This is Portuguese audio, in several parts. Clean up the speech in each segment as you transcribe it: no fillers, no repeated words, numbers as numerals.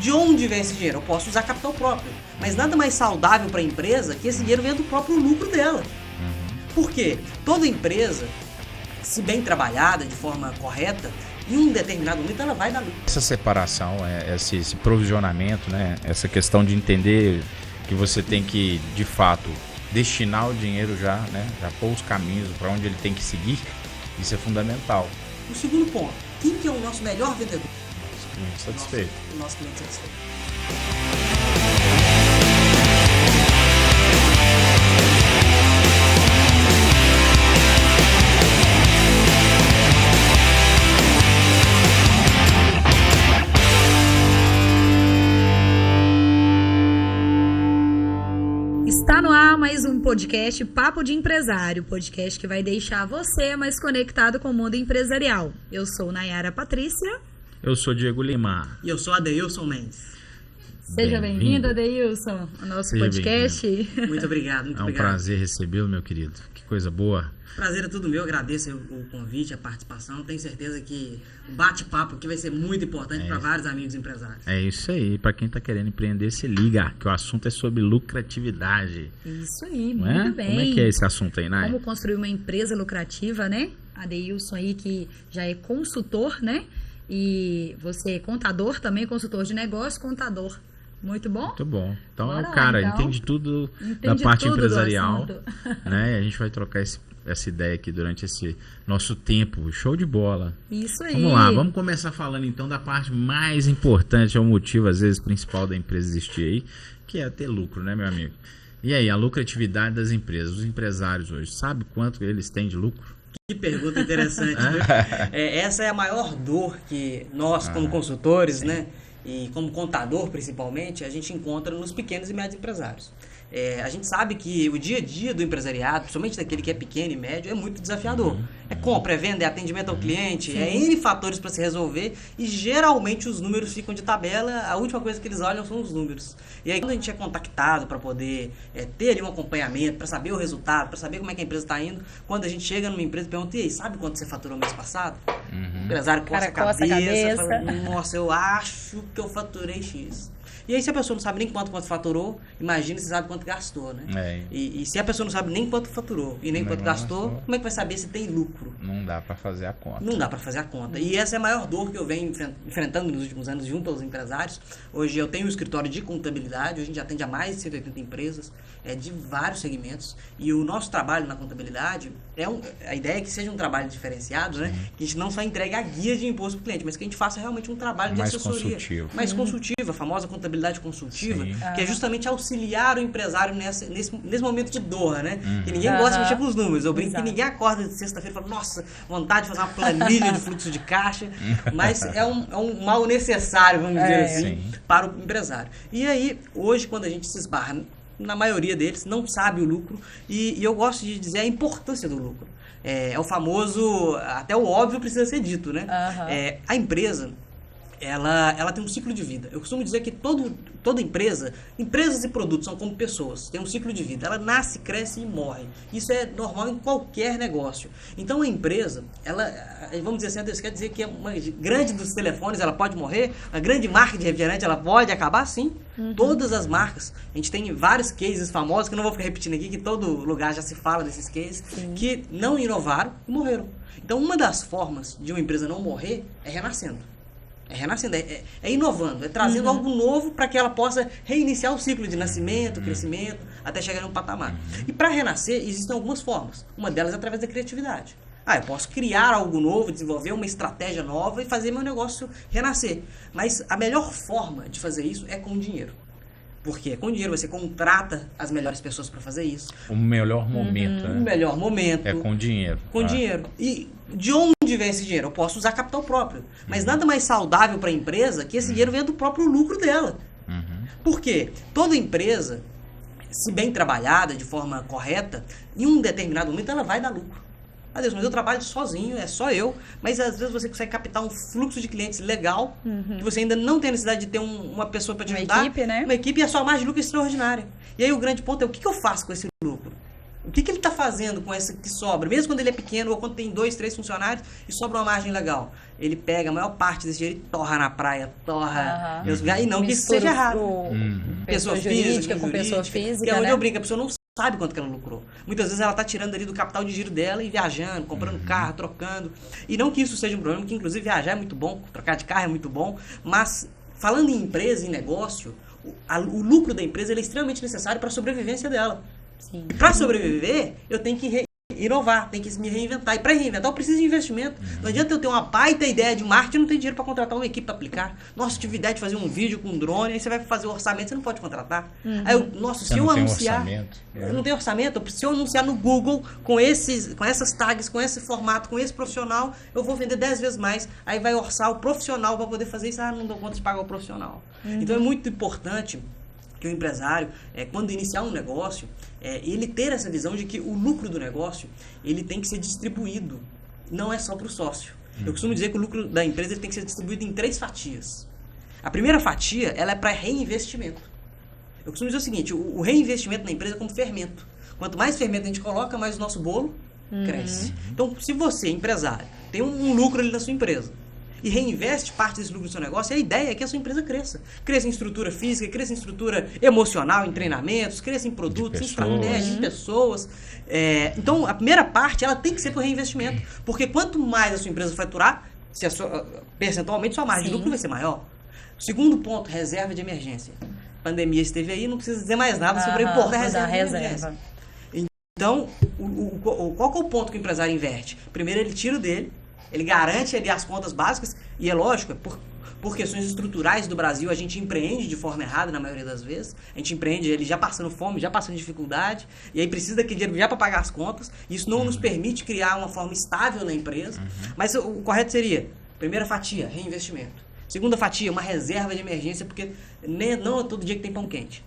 de onde vem esse dinheiro? Eu posso usar capital próprio, mas nada mais saudável para a empresa que esse dinheiro venha do próprio lucro dela. Por quê? Toda empresa, se bem trabalhada de forma correta, em um determinado momento ela vai dar lucro. Essa separação, esse provisionamento, né? Essa questão de entender que você tem que, de fato, destinar o dinheiro já, né? Já pôr os caminhos para onde ele tem que seguir, isso é fundamental. O segundo ponto, quem que é o nosso melhor vendedor? Nosso cliente satisfeito. O nosso cliente satisfeito. Está no ar mais um podcast Papo de Empresário, podcast que vai deixar você mais conectado com o mundo empresarial. Eu sou Nayara Patrícia. Eu sou Diego Lima. E eu sou Adeilson Mendes. Seja bem-vindo, Adeilson, ao nosso podcast. Muito obrigado, muito obrigado. É um prazer recebê-lo, meu querido. Que coisa boa. Prazer é tudo meu, agradeço o convite, a participação. Tenho certeza que o bate-papo aqui vai ser muito importante para vários amigos empresários. É isso aí, para quem está querendo empreender, se liga, que o assunto é sobre lucratividade. Isso aí, não muito é? bem. Como é que é esse assunto aí, Nay? Como construir uma empresa lucrativa, né? Adeilson aí que já é consultor, né? E você é contador também, consultor de negócio, contador. Muito bom? Muito bom. Então, Bora cara, lá, então. entende tudo Entende da parte tudo empresarial, do né? A gente vai trocar essa ideia aqui durante esse nosso tempo. Show de bola. Isso aí. Vamos lá, vamos começar falando então da parte mais importante, é o motivo às vezes principal da empresa existir aí, que é ter lucro, né, meu amigo? E aí, a lucratividade das empresas, os empresários hoje, sabe quanto eles têm de lucro? Que pergunta interessante, né? Essa é a maior dor que nós, como consultores, né, e como contador principalmente, a gente encontra nos pequenos e médios empresários. A gente sabe que o dia a dia do empresariado, principalmente daquele que é pequeno e médio, é muito desafiador. É compra, é venda, é atendimento ao cliente, é N fatores para se resolver e geralmente os números ficam de tabela, a última coisa que eles olham são os números. E aí quando a gente é contactado para poder ter ali um acompanhamento, para saber o resultado, para saber como é que a empresa está indo, quando a gente chega numa empresa e pergunta, e aí, sabe quanto você faturou mês passado? O empresário coça a cabeça, fala, nossa, eu acho que eu faturei X. E aí se a pessoa não sabe nem quanto faturou, imagina se sabe quanto gastou, né? E se a pessoa não sabe nem quanto faturou e nem quanto gastou, como é que vai saber se tem lucro? Não dá para fazer a conta. Não dá para fazer a conta. E essa é a maior dor que eu venho enfrentando nos últimos anos junto aos empresários. Hoje eu tenho um escritório de contabilidade, a gente atende a mais de 180 empresas de vários segmentos. E o nosso trabalho na contabilidade, a ideia é que seja um trabalho diferenciado, né? Que a gente não só entregue a guia de imposto para o cliente, mas que a gente faça realmente um trabalho de assessoria. Mais consultivo, a famosa contabilidade consultiva, que é justamente auxiliar o empresário nesse momento de dor, né? Que ninguém gosta de mexer com os números. Eu brinco que ninguém acorda de sexta-feira e fala, nossa, vontade de fazer uma planilha de fluxo de caixa, mas é um mal necessário, vamos dizer assim, para o empresário. E aí, hoje, quando a gente se esbarra, na maioria deles, não sabe o lucro, e eu gosto de dizer a importância do lucro. É o famoso, até o óbvio precisa ser dito, né? A empresa, ela tem um ciclo de vida. Eu costumo dizer que toda empresas e produtos são como pessoas, tem um ciclo de vida. Ela nasce, cresce e morre. Isso é normal em qualquer negócio. Então a empresa, vamos dizer assim, quer dizer que uma grande dos telefones, ela pode morrer, a grande marca de refrigerante, ela pode acabar, sim. Todas as marcas, a gente tem vários cases famosos, que eu não vou ficar repetindo aqui, que todo lugar já se fala desses cases, que não inovaram e morreram. Então uma das formas de uma empresa não morrer é renascendo. É inovando, é trazendo algo novo para que ela possa reiniciar o ciclo de nascimento, crescimento, até chegar em um patamar. E para renascer, existem algumas formas. Uma delas é através da criatividade. Eu posso criar algo novo, desenvolver uma estratégia nova e fazer meu negócio renascer. Mas a melhor forma de fazer isso é com dinheiro. Porque com dinheiro você contrata as melhores pessoas para fazer isso. O melhor momento, né? O melhor momento. É com dinheiro. Com dinheiro. E de onde vem esse dinheiro? Eu posso usar capital próprio. Mas nada mais saudável para a empresa que esse dinheiro venha do próprio lucro dela. Por quê? Toda empresa, se bem trabalhada de forma correta, em um determinado momento ela vai dar lucro. Mas eu trabalho sozinho, é só eu, mas às vezes você consegue captar um fluxo de clientes legal, que você ainda não tem necessidade de ter uma pessoa para te ajudar. Uma equipe, né? Uma equipe, e a sua margem de lucro é extraordinária. E aí o grande ponto é, o que eu faço com esse lucro? O que ele está fazendo com essa que sobra, mesmo quando ele é pequeno ou quando tem 2, 3 funcionários e sobra uma margem legal? Ele pega a maior parte desse dinheiro e torra na praia, torra. E não que isso seja errado. Pessoa jurídica com pessoa física. Que é onde eu brinco, a pessoa não sabe quanto que ela lucrou. Muitas vezes ela está tirando ali do capital de giro dela e viajando, comprando carro, trocando. E não que isso seja um problema, que inclusive viajar é muito bom, trocar de carro é muito bom, mas falando em empresa, em negócio, o lucro da empresa ele é extremamente necessário para a sobrevivência dela. Sim. E para sobreviver, eu tenho que inovar, tenho que me reinventar. E para reinventar, eu preciso de investimento. Não adianta eu ter uma baita ideia de marketing e não ter dinheiro para contratar uma equipe para aplicar. Nossa, tive ideia de fazer um vídeo com um drone, aí você vai fazer o orçamento, você não pode contratar. Aí se eu anunciar... Eu não tenho orçamento. Se eu anunciar no Google com essas tags, com esse formato, com esse profissional, eu vou vender 10 vezes mais. Aí vai orçar o profissional para poder fazer isso. Não dou conta de pagar o profissional. Então é muito importante que o empresário, quando iniciar um negócio, ele ter essa visão de que o lucro do negócio ele tem que ser distribuído, não é só para o sócio. Eu costumo dizer que o lucro da empresa ele tem que ser distribuído em 3 fatias. A primeira fatia ela é para reinvestimento. Eu costumo dizer o seguinte, o reinvestimento na empresa é como fermento. Quanto mais fermento a gente coloca, mais o nosso bolo cresce. Então, se você, empresário, tem um lucro ali na sua empresa, e reinveste parte desse lucro do seu negócio, a ideia é que a sua empresa cresça. Cresça em estrutura física, cresça em estrutura emocional, em treinamentos, cresça em produtos, em estratégias, em pessoas. Então, a primeira parte, ela tem que ser para o reinvestimento. Porque quanto mais a sua empresa faturar, percentualmente sua margem de lucro vai ser maior. Segundo ponto, reserva de emergência. A pandemia esteve aí, não precisa dizer mais nada sobre a importância da reserva de emergência. Então, qual que é o ponto que o empresário inverte? Primeiro, ele tira o dele, ele garante ali as contas básicas, e é lógico, por questões estruturais do Brasil, a gente empreende de forma errada na maioria das vezes. A gente empreende ele já passando fome, já passando dificuldade, e aí precisa daquele dinheiro já para pagar as contas. Isso não nos permite criar uma forma estável na empresa. Mas o correto seria, primeira fatia, reinvestimento. Segunda fatia, uma reserva de emergência, porque não é todo dia que tem pão quente.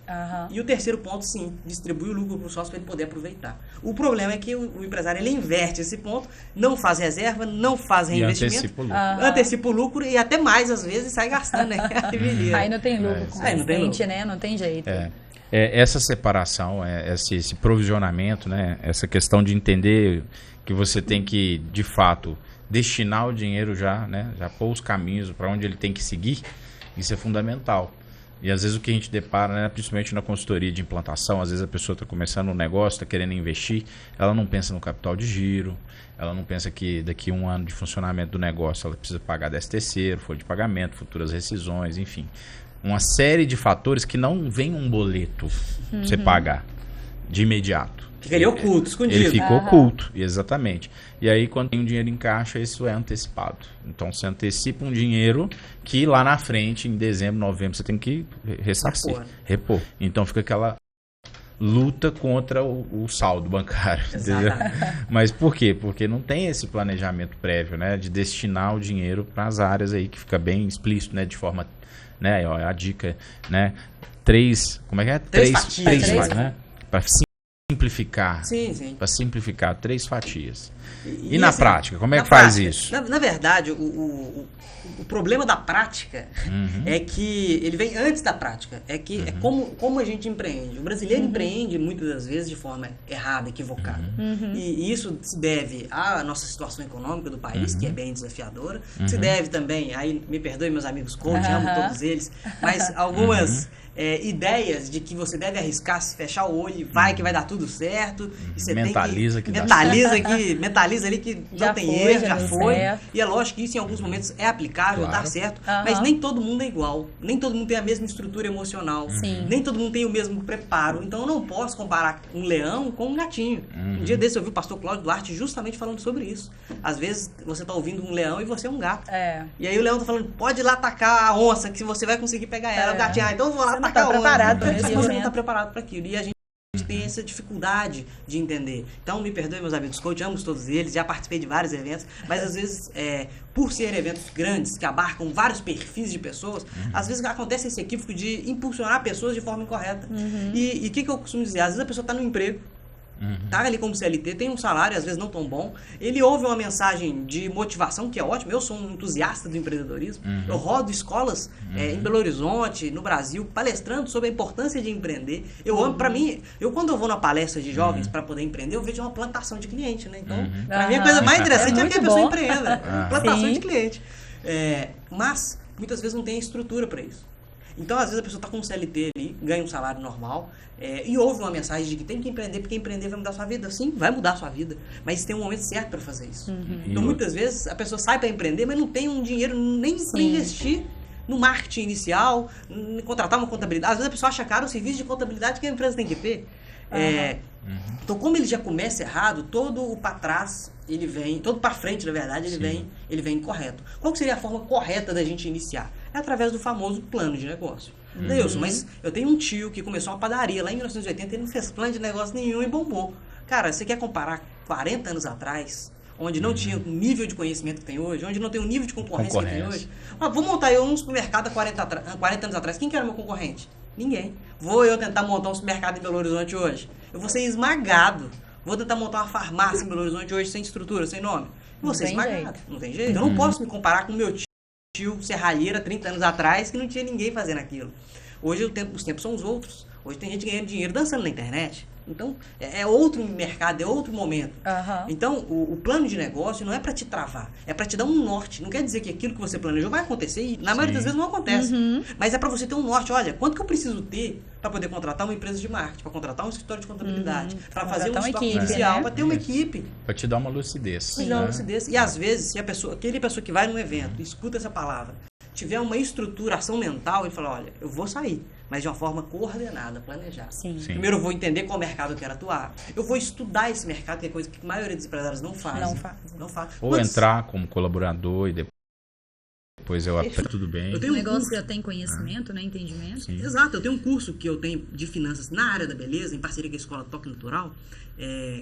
E o terceiro ponto, sim, distribui o lucro para o sócio para ele poder aproveitar. O problema é que o empresário ele inverte esse ponto, não faz reserva, não faz reinvestimento, antecipa o lucro e até mais às vezes sai gastando. Né? Aí não tem lucro consistente, né? Não tem jeito. Essa separação, esse provisionamento, né? Essa questão de entender que você tem que, de fato, destinar o dinheiro já pôr os caminhos para onde ele tem que seguir, isso é fundamental. E às vezes o que a gente depara, né, principalmente na consultoria de implantação, às vezes a pessoa está começando um negócio, está querendo investir, ela não pensa no capital de giro, ela não pensa que daqui a 1 ano de funcionamento do negócio ela precisa pagar 13º, folha de pagamento, futuras rescisões, enfim. Uma série de fatores que não vem um boleto para você pagar de imediato. Fica ali oculto, escondido. Ele fica oculto, exatamente. E aí, quando tem um dinheiro em caixa, isso é antecipado. Então, você antecipa um dinheiro que lá na frente, em dezembro, novembro, você tem que ressarcir, repor. Então, fica aquela luta contra o saldo bancário. Entendeu? Mas por quê? Porque não tem esse planejamento prévio, né, de destinar o dinheiro para as áreas aí, que fica bem explícito, né, de forma, né, ó, a dica, né, 3 fatias, né, para simplificar. Sim. Para simplificar 3 fatias. E na assim, prática, como é que faz isso? Na verdade, o problema da prática é que ele vem antes da prática. É que é como a gente empreende. O brasileiro empreende muitas das vezes de forma errada, equivocada. E isso se deve à nossa situação econômica do país, que é bem desafiadora. Se deve também, aí me perdoem meus amigos coach, amo todos eles, mas algumas ideias de que você deve arriscar, se fechar o olho e vai que vai dar tudo certo. E você mentaliza tem que mentaliza ali que já tem erro, já foi. Certo. E é lógico que isso em alguns momentos é aplicável, dá certo, mas nem todo mundo é igual. Nem todo mundo tem a mesma estrutura emocional. Nem todo mundo tem o mesmo preparo. Então eu não posso comparar um leão com um gatinho. Um dia desse eu vi o pastor Cláudio Duarte justamente falando sobre isso. Às vezes você está ouvindo um leão e você é um gato. E aí o leão está falando, pode ir lá atacar a onça que você vai conseguir pegar ela. O gatinho, então eu vou lá atacar a onça. Você não está preparado para aquilo. E a gente tem essa dificuldade de entender. Então, me perdoe, meus amigos coach, amo todos eles, já participei de vários eventos, mas às vezes, por serem eventos grandes, que abarcam vários perfis de pessoas, às vezes acontece esse equívoco de impulsionar pessoas de forma incorreta. E o que eu costumo dizer? Às vezes a pessoa está no emprego, Tá ali como CLT, tem um salário, às vezes não tão bom. Ele ouve uma mensagem de motivação, que é ótimo. Eu sou um entusiasta do empreendedorismo. Eu rodo escolas em Belo Horizonte, no Brasil, palestrando sobre a importância de empreender. Eu amo, pra mim, quando eu vou na palestra de jovens para poder empreender, eu vejo uma plantação de cliente, né? Então, pra mim a coisa mais interessante é que a pessoa empreenda. Plantação de cliente. Mas, muitas vezes não tem estrutura para isso. Então, às vezes, a pessoa está com um CLT ali, ganha um salário normal, e ouve uma mensagem de que tem que empreender, porque empreender vai mudar a sua vida. Sim, vai mudar a sua vida, mas tem um momento certo para fazer isso. Então, muitas vezes, a pessoa sai para empreender, mas não tem um dinheiro nem para investir no marketing inicial, em contratar uma contabilidade. Às vezes, a pessoa acha caro o serviço de contabilidade que a empresa tem que ter. Então, como ele já começa errado, todo o para trás ele vem, todo para frente, na verdade, ele vem incorreto. Qual que seria a forma correta da gente iniciar? É através do famoso plano de negócio. Deilson, mas eu tenho um tio que começou uma padaria lá em 1980, ele não fez plano de negócio nenhum e bombou. Cara, você quer comparar 40 anos atrás, onde não tinha o nível de conhecimento que tem hoje, onde não tem o nível de concorrência que tem hoje? Vou montar eu um supermercado há 40 anos atrás. Quem que era meu concorrente? Ninguém. Vou eu tentar montar um supermercado em Belo Horizonte hoje? Eu vou ser esmagado. Vou tentar montar uma farmácia em Belo Horizonte hoje sem estrutura, sem nome? Eu vou ser esmagado. Não tem jeito. Eu não posso me comparar com o meu tio serralheiro há 30 anos atrás, que não tinha ninguém fazendo aquilo. Hoje os tempos são os outros. Hoje tem gente ganhando dinheiro dançando na internet. Então, é outro mercado, é outro momento. Então, o plano de negócio não é para te travar, é para te dar um norte. Não quer dizer que aquilo que você planejou vai acontecer, e na maioria das vezes não acontece. Mas é para você ter um norte. Olha, quanto que eu preciso ter para poder contratar uma empresa de marketing, para contratar um escritório de contabilidade, para fazer um estoque inicial, né? Para ter uma equipe. Para te dar uma lucidez. Para te dar uma lucidez. E às vezes, se aquele pessoa que vai num evento, escuta essa palavra, tiver uma estruturação mental, ele fala, olha, eu vou sair, mas de uma forma coordenada, planejada. Primeiro eu vou entender qual mercado eu quero atuar. Eu vou estudar esse mercado, que é coisa que a maioria dos empresários não fazem. Ou entrar como colaborador e depois eu aprendo, tudo bem. O negócio já tem conhecimento, né? Entendimento. Sim. Exato, eu tenho um curso que eu tenho de finanças na área da beleza, em parceria com a Escola Toque Natural,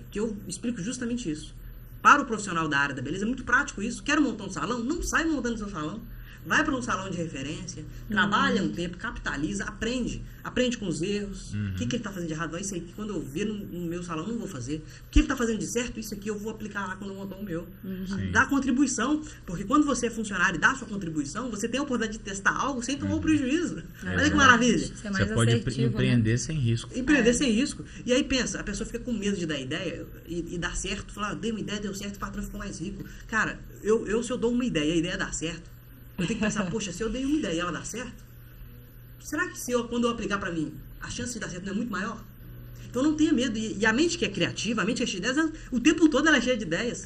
que eu explico justamente isso. Para o profissional da área da beleza é muito prático isso. Quero montar um salão? Não sai montando seu salão. Vai para um salão de referência, trabalha um tempo, capitaliza, aprende com os erros. O que ele está fazendo de errado? Isso aí que quando eu ver no meu salão não vou fazer. O que ele está fazendo de certo? Isso aqui eu vou aplicar lá quando eu montar o meu. Dá contribuição, porque quando você é funcionário e dá sua contribuição, você tem a oportunidade de testar algo sem tomar o prejuízo. Olha que maravilha. Você pode empreender sem risco. Empreender sem risco. E aí pensa, a pessoa fica com medo de dar ideia e dar certo. Fala, dei uma ideia, deu certo, o patrão ficou mais rico. Cara, se eu dou uma ideia e a ideia dá certo, eu tenho que pensar, poxa, se eu dei uma ideia e ela dá certo, será que quando eu aplicar para mim, a chance de dar certo não é muito maior? Então não tenha medo. E a mente que é criativa, a mente que é cheia de ideias, o tempo todo ela é cheia de ideias.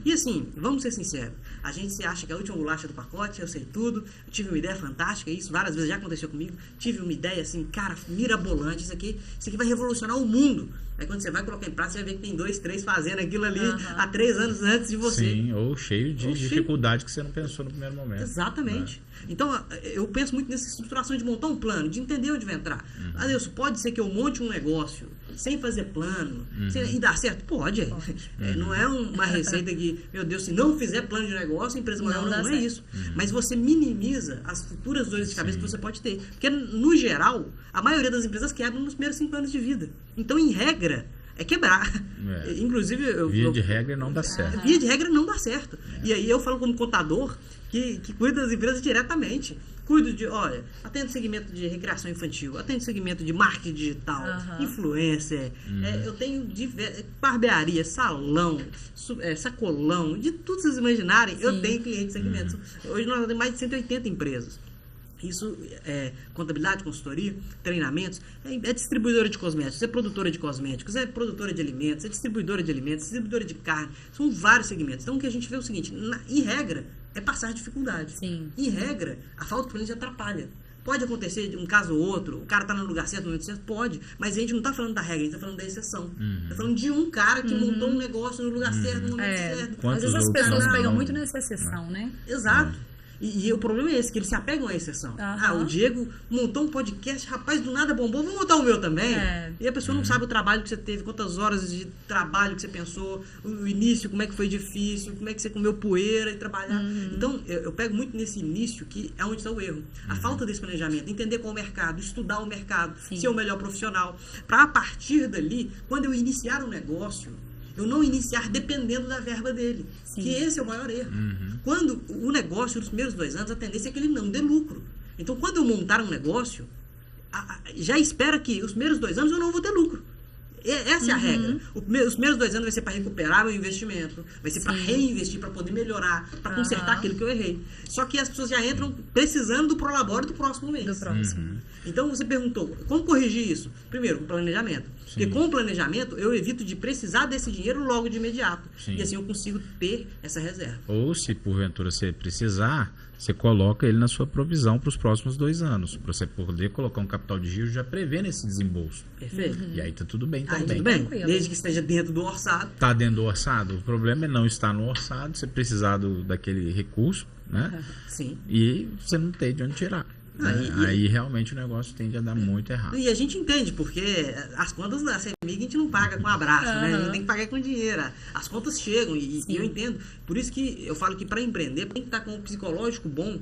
E assim, vamos ser sinceros, a gente se acha que é a última bolacha do pacote, eu sei tudo, eu tive uma ideia fantástica, isso várias vezes já aconteceu comigo, tive uma ideia assim, cara, mirabolante, isso aqui vai revolucionar o mundo. Aí quando você vai colocar em prática, você vai ver que tem 2, 3 fazendo aquilo ali há 3 anos antes de você. Sim, ou cheio de dificuldade que você não pensou no primeiro momento. Exatamente. Então, eu penso muito nessa estruturação de montar um plano, de entender onde vai entrar. Adeilson, pode ser que eu monte um negócio sem fazer plano e dar certo? Pode. Não é uma receita que, meu Deus, se não fizer plano de negócio, a empresa maior não é isso. Mas você minimiza as futuras dores de cabeça que você pode ter. Porque, no geral, a maioria das empresas quebram nos primeiros 5 anos de vida. Então, em regra, é quebrar. Inclusive... Via de regra não dá certo. Via de regra não dá certo. E aí eu falo como contador que cuida das empresas diretamente. Cuido de, olha, atendo segmento de recreação infantil, atendo segmento de marketing digital, influencer, eu tenho barbearia, salão, sacolão, de tudo que vocês imaginarem, eu tenho clientes de segmentos. Hoje nós temos mais de 180 empresas. Isso é contabilidade, consultoria, treinamentos, é distribuidora de cosméticos, é produtora de cosméticos, é produtora de alimentos, é distribuidora de alimentos, distribuidora de carne, são vários segmentos. Então o que a gente vê é o seguinte, em regra, é passar dificuldade. Em regra, a falta de planejamento atrapalha. Pode acontecer de um caso ou outro, o cara tá no lugar certo, no momento certo, pode, mas a gente não tá falando da regra, a gente tá falando da exceção. Tá falando de um cara que montou um negócio no lugar certo, no momento certo. Às vezes as pessoas pegam muito nessa exceção, né? Exato. E o problema é esse, que eles se apegam à exceção. O Diego montou um podcast, rapaz, do nada bombou, vou montar o meu também. E a pessoa não sabe o trabalho que você teve, quantas horas de trabalho que você pensou, o início, como é que foi difícil, como é que você comeu poeira e trabalhar. Então, eu pego muito nesse início, que é onde está o erro. A falta desse planejamento, entender qual é o mercado, estudar o mercado, ser o melhor profissional, para a partir dali, quando eu iniciar um negócio, eu não iniciar dependendo da verba dele. Que esse é o maior erro. Quando o negócio, nos primeiros 2 anos, a tendência é que ele não dê lucro. Então, quando eu montar um negócio, já espera que os primeiros 2 anos eu não vou ter lucro. Essa é a regra. Os primeiros 2 anos vai ser para recuperar meu investimento, vai ser para reinvestir, para poder melhorar, para consertar aquilo que eu errei. Só que as pessoas já entram precisando do prolabore do próximo mês. Então, você perguntou, como corrigir isso? Primeiro, com planejamento. Porque com o planejamento, eu evito de precisar desse dinheiro logo de imediato. E assim eu consigo ter essa reserva. Ou, se porventura você precisar, você coloca ele na sua provisão para os próximos 2 anos. Para você poder colocar um capital de giro já prevendo esse desembolso. Perfeito. E aí tá tudo bem também. Tudo bem, desde que esteja dentro do orçado. Tá dentro do orçado. O problema é não estar no orçado, você precisar daquele recurso, né? Sim. E você não tem de onde tirar. Aí realmente o negócio tende a dar muito errado. E a gente entende, porque as contas da CEMIG a gente não paga com abraço, né? A gente tem que pagar com dinheiro. As contas chegam e eu entendo. Por isso que eu falo que para empreender tem que estar com um psicológico bom.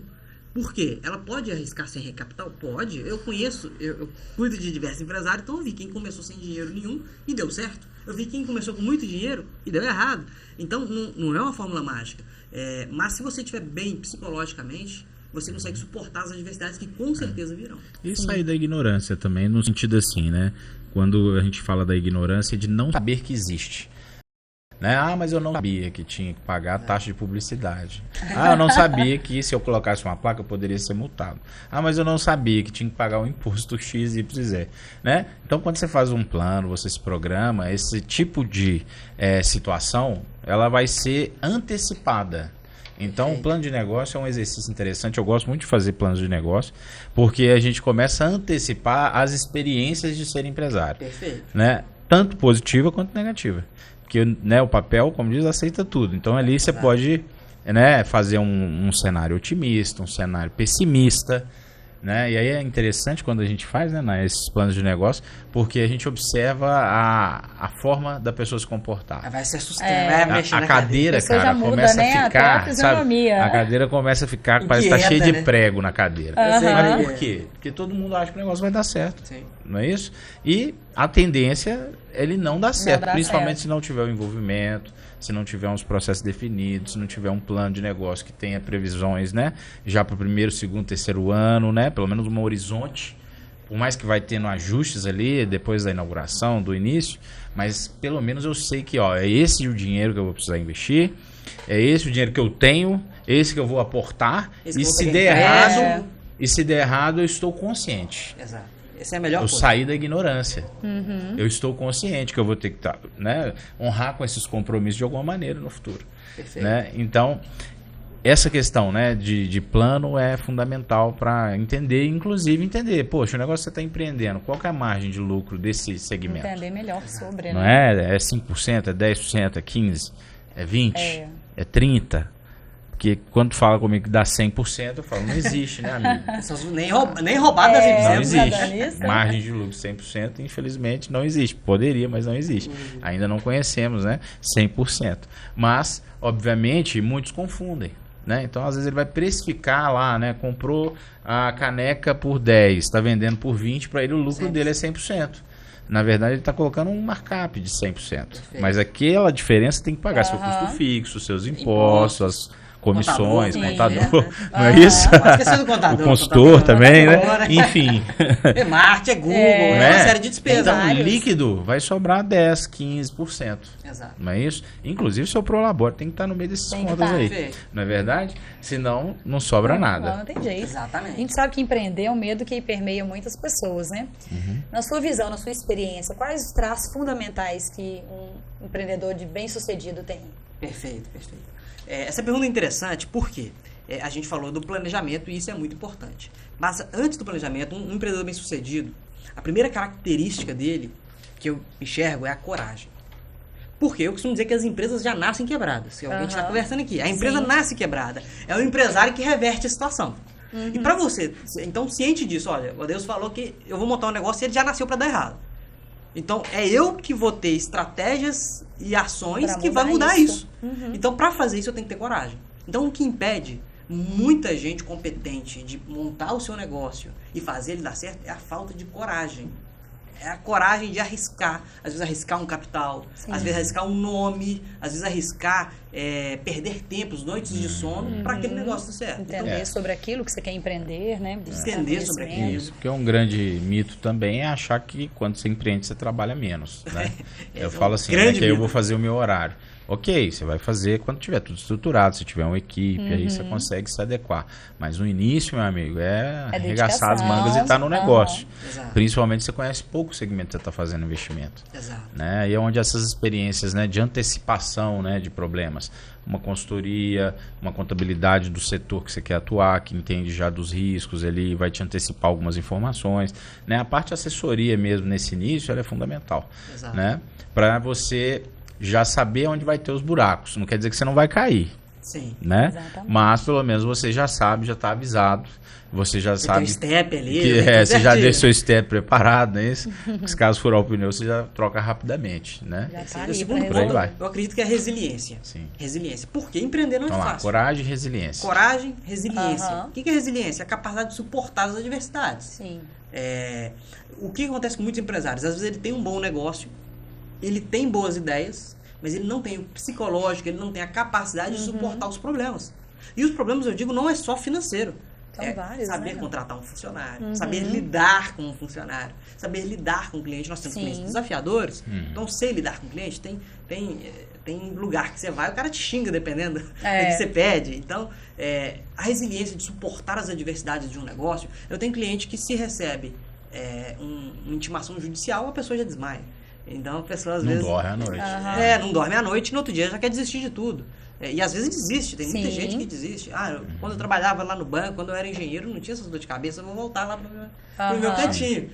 Por quê? Ela pode arriscar sem recapital? Pode. Eu conheço, eu cuido de diversos empresários, então eu vi quem começou sem dinheiro nenhum e deu certo. Eu vi quem começou com muito dinheiro e deu errado. Então não é uma fórmula mágica. Mas se você estiver bem psicologicamente, você consegue suportar as adversidades que com certeza virão. E sair da ignorância também, no sentido assim, né? Quando a gente fala da ignorância, de não saber que existe. Né? Mas eu não sabia que tinha que pagar a taxa de publicidade. Eu não sabia que se eu colocasse uma placa eu poderia ser multado. Mas eu não sabia que tinha que pagar o imposto X, Y, Z. Né? Então, quando você faz um plano, você se programa, esse tipo de situação, ela vai ser antecipada. Então, o plano de negócio é um exercício interessante. Eu gosto muito de fazer planos de negócio, porque a gente começa a antecipar as experiências de ser empresário. Perfeito. Né? Tanto positiva quanto negativa. Porque, né, o papel, como diz, aceita tudo. Então, ali você pode, né, fazer um cenário otimista, um cenário pessimista. Né? E aí é interessante quando a gente faz, né, esses planos de negócio, porque a gente observa a forma da pessoa se comportar. Vai se assustando, vai mexer a na cadeira, cara, muda, começa né? a ficar, até a sabe? A cadeira começa a ficar, parece que tá cheia de prego na cadeira. Mas por quê? Porque todo mundo acha que o negócio vai dar certo. Sim. Não é isso? E a tendência é ele não dar certo, principalmente se não tiver o envolvimento, se não tiver uns processos definidos, se não tiver um plano de negócio que tenha previsões, né, já para o primeiro, segundo, terceiro ano, né, pelo menos um horizonte, por mais que vai tendo ajustes ali depois da inauguração, do início, mas pelo menos eu sei que é esse o dinheiro que eu vou precisar investir, é esse o dinheiro que eu tenho, esse que eu vou aportar, e se der errado, eu estou consciente. Exato. Essa é a melhor coisa. Eu saí da ignorância. Eu estou consciente que eu vou ter que né, honrar com esses compromissos de alguma maneira no futuro. Perfeito. Né? Então, essa questão, né, de plano é fundamental para entender, inclusive entender, poxa, o negócio que você está empreendendo, qual que é a margem de lucro desse segmento? Entender melhor sobre, não né? É 5%, é 10%, é 15%, é 20%, é 30%. Porque quando fala comigo que dá 100%, eu falo, não existe, né, amigo? Nem roubado dá 100%. Não existe. Margem de lucro 100%, infelizmente, não existe. Poderia, mas não existe. Ainda não conhecemos, né, 100%. Mas, obviamente, muitos confundem. Né? Então, às vezes, ele vai precificar lá, né? Comprou a caneca por 10, está vendendo por 20, para ele o lucro dele é 100%. Na verdade, ele está colocando um markup de 100%. Perfeito. Mas aquela diferença tem que pagar seu custo fixo, seus impostos, comissões, contador, não é isso? Esqueci do contador. O consultor também, né? Enfim. É marketing, é Google, uma série de despesas. Então, o líquido vai sobrar 10%, 15%. Exato. Não é isso? Inclusive, o seu prolabore tem que estar no meio desses contas aí. Perfeito. Não é verdade? Senão, não sobra nada. Não tem jeito. Exatamente. A gente sabe que empreender é um medo que permeia muitas pessoas, né? Na sua visão, na sua experiência, quais os traços fundamentais que um empreendedor de bem-sucedido tem? Perfeito. Essa pergunta é interessante porque a gente falou do planejamento e isso é muito importante. Mas antes do planejamento, um empreendedor bem-sucedido, a primeira característica dele que eu enxergo é a coragem. Por quê? Eu costumo dizer que as empresas já nascem quebradas. Que a gente está conversando aqui. A empresa Sim. nasce quebrada. É o empresário que reverte a situação. E para você, então, ciente disso, olha, o Deus falou que eu vou montar um negócio e ele já nasceu para dar errado. Então, é eu que vou ter estratégias e ações Pra que vai mudar mudar isso. isso. Então, para fazer isso, eu tenho que ter coragem. Então, o que impede muita gente competente de montar o seu negócio e fazer ele dar certo é a falta de coragem. É a coragem de arriscar. Às vezes arriscar um capital, às vezes arriscar um nome, às vezes arriscar perder tempos, noites de sono para aquele negócio dar certo. Entender Então, sobre aquilo que você quer empreender, né? Buscar Entender sobre conhecimento. aquilo. Isso, porque um grande mito também é achar que quando você empreende, você trabalha menos, né? Eu falo assim, né, grande que aí eu mito. vou fazer o meu horário. Ok, você vai fazer quando tiver tudo estruturado, se tiver uma equipe, aí você consegue se adequar. Mas no início, meu amigo, é arregaçar as mangas e estar no negócio. Exato. Principalmente você conhece pouco o segmento que você está fazendo investimento. Exato. Né? E é onde essas experiências, né, de antecipação, né, de problemas, uma consultoria, uma contabilidade do setor que você quer atuar, que entende já dos riscos, ele vai te antecipar algumas informações, né? A parte de assessoria mesmo nesse início, ela é fundamental, Exato. né? Para você já saber onde vai ter os buracos. Não quer dizer que você não vai cair, Sim. né? Exatamente. Mas pelo menos você já sabe, já está avisado, você já Você tem um sabe step ali. que né, tudo você já certinho. deixa seu step preparado, né? Isso? Se caso furar o pneu, você já troca rapidamente, né? Já tá O ali segundo pra Por aí ponto, vai. eu acredito que é resiliência. Sim. Resiliência. Porque empreender não é Vamos lá, fácil. coragem e resiliência. Coragem, resiliência. Aham. O que é resiliência? A capacidade de suportar as adversidades. Sim. O que acontece com muitos empresários? Às vezes ele tem um bom negócio, ele tem boas ideias, mas ele não tem o psicológico, ele não tem a capacidade de suportar os problemas. E os problemas, eu digo, não é só financeiro. São vários, saber né? contratar um funcionário, saber lidar com um funcionário, saber lidar com o cliente. Nós temos Sim. clientes desafiadores, não sei lidar com o cliente. Tem lugar que você vai, o cara te xinga dependendo do que você pede. Então, a resiliência de suportar as adversidades de um negócio. Eu tenho cliente que se recebe uma intimação judicial, a pessoa já desmaia. Então, a pessoa às Não vezes... dorme à noite. não dorme à noite e no outro dia já quer desistir de tudo. E às vezes desiste, tem muita Sim. gente que desiste. Quando eu trabalhava lá no banco, quando eu era engenheiro, não tinha essas dor de cabeça, eu vou voltar lá pro meu cantinho.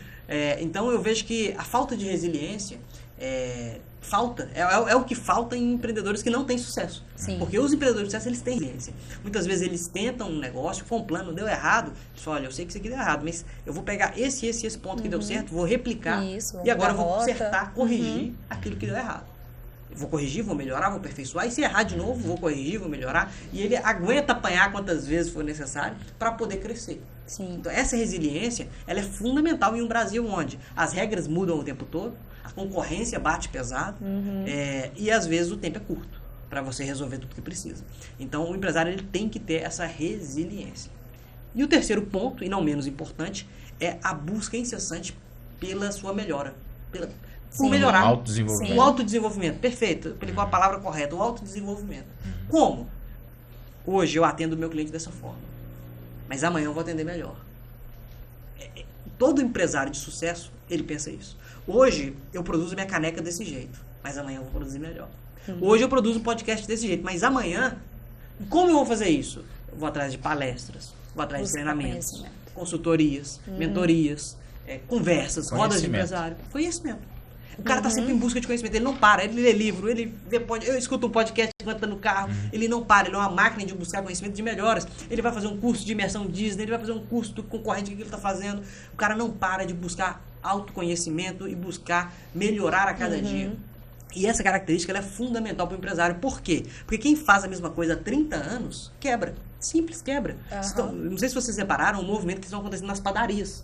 Então eu vejo que a falta de resiliência é o que falta em empreendedores que não têm sucesso. Sim. Porque os empreendedores de sucesso, eles têm resiliência. Muitas vezes eles tentam um negócio, foi um plano, deu errado. Pessoal, olha, eu sei que isso aqui deu errado, mas eu vou pegar esse ponto que deu certo, vou replicar Isso, e agora eu vou mudar a rota. consertar, corrigir aquilo que deu errado. Vou corrigir, vou melhorar, vou aperfeiçoar. E se errar de novo, vou corrigir, vou melhorar. E ele aguenta apanhar quantas vezes for necessário para poder crescer. Sim. Então, essa resiliência, ela é fundamental em um Brasil onde as regras mudam o tempo todo, a concorrência bate pesado e às vezes o tempo é curto para você resolver tudo que precisa. Então, o empresário ele tem que ter essa resiliência. E o terceiro ponto, e não menos importante, é a busca incessante pela sua melhora. Por melhorar. Autodesenvolvimento. O autodesenvolvimento, perfeito. Aplicou a palavra correta, o autodesenvolvimento. Como? Hoje eu atendo o meu cliente dessa forma, mas amanhã eu vou atender melhor. Todo empresário de sucesso, ele pensa isso. Hoje eu produzo minha caneca desse jeito, mas amanhã eu vou produzir melhor. Hoje eu produzo um podcast desse jeito, mas amanhã, como eu vou fazer isso? Eu vou atrás de palestras, vou atrás de Buscar treinamentos, conhecimento. consultorias, mentorias, conversas, rodas de empresário. Conhecimento. O cara tá sempre em busca de conhecimento, ele não para, ele lê livro, ele vê eu escuto um podcast enquanto tá no carro, ele não para, ele é uma máquina de buscar conhecimento de melhoras. Ele vai fazer um curso de imersão Disney, ele vai fazer um curso do concorrente que ele tá fazendo. O cara não para de buscar autoconhecimento e buscar melhorar a cada dia. E essa característica ela é fundamental para o empresário. Por quê? Porque quem faz a mesma coisa há 30 anos, quebra. Simples, quebra. Não sei se vocês repararam o movimento que está acontecendo nas padarias.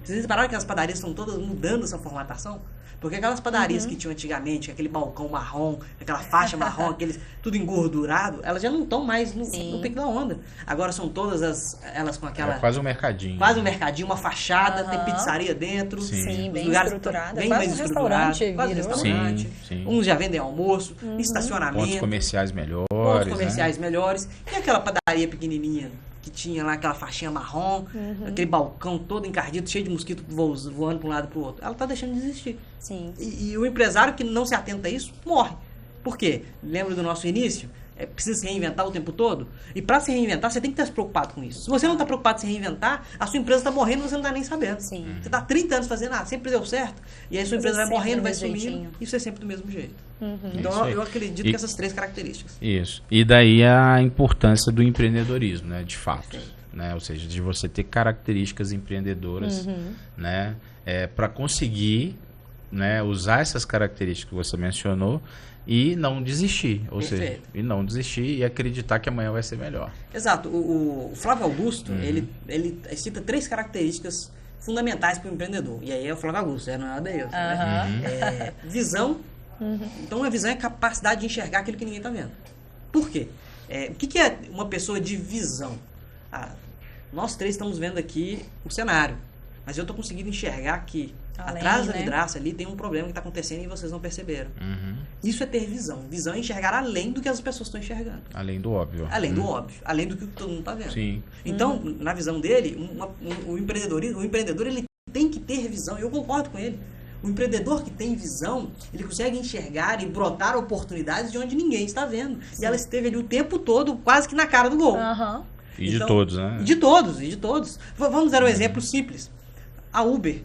Vocês repararam que as padarias estão todas mudando essa formatação? Porque aquelas padarias que tinham antigamente, aquele balcão marrom, aquela faixa marrom, tudo engordurado, elas já não estão mais no pico da onda. Agora são todas elas com aquela... É quase um mercadinho. Quase um mercadinho, uma fachada, tem pizzaria dentro. Sim, os bem lugares estruturada. bem Quase mais um estruturado, restaurante quase virou. restaurante. Sim. Uns já vendem almoço, estacionamento, Pontos comerciais melhores. pontos comerciais melhores. E aquela padaria pequenininha que tinha lá aquela faixinha marrom, aquele balcão todo encardido, cheio de mosquito voando para um lado e para o outro. Ela está deixando de existir. Sim. E o empresário que não se atenta a isso, morre. Por quê? Lembra do nosso início? precisa se reinventar o tempo todo. E para se reinventar, você tem que estar preocupado com isso. Se você não está preocupado em se reinventar, a sua empresa está morrendo e você não está nem sabendo. Sim. Você está 30 anos fazendo, sempre deu certo. E aí a sua empresa vai morrendo, vai sumindo. Jeitinho. E você é sempre do mesmo jeito. Isso Então aí. eu acredito que essas 3 características. Isso. E daí a importância do empreendedorismo, né? De fato. Né? Ou seja, de você ter características empreendedoras, né? Para conseguir, né, usar essas características que você mencionou e não desistir. Ou seja, e não desistir e acreditar que amanhã vai ser melhor. Exato. O Flávio Augusto, ele cita 3 características fundamentais para o empreendedor. E aí é o Flávio Augusto, não é o Adeilson. Né? Visão. Então a visão é a capacidade de enxergar aquilo que ninguém está vendo. Por quê? O que é uma pessoa de visão? Nós 3 estamos vendo aqui o cenário, mas eu estou conseguindo enxergar que atrás da vidraça ali tem um problema que está acontecendo e vocês não perceberam. Isso é ter visão. Visão é enxergar além do que as pessoas estão enxergando. Além do óbvio. Além do óbvio. Além do que todo mundo está vendo. Sim. Então, na visão dele, o empreendedor ele tem que ter visão. Eu concordo com ele. O empreendedor que tem visão, ele consegue enxergar e brotar oportunidades de onde ninguém está vendo. Sim. E ela esteve ali o tempo todo, quase que na cara do gol. E de todos, né? E de todos. Vamos dar um exemplo simples. A Uber,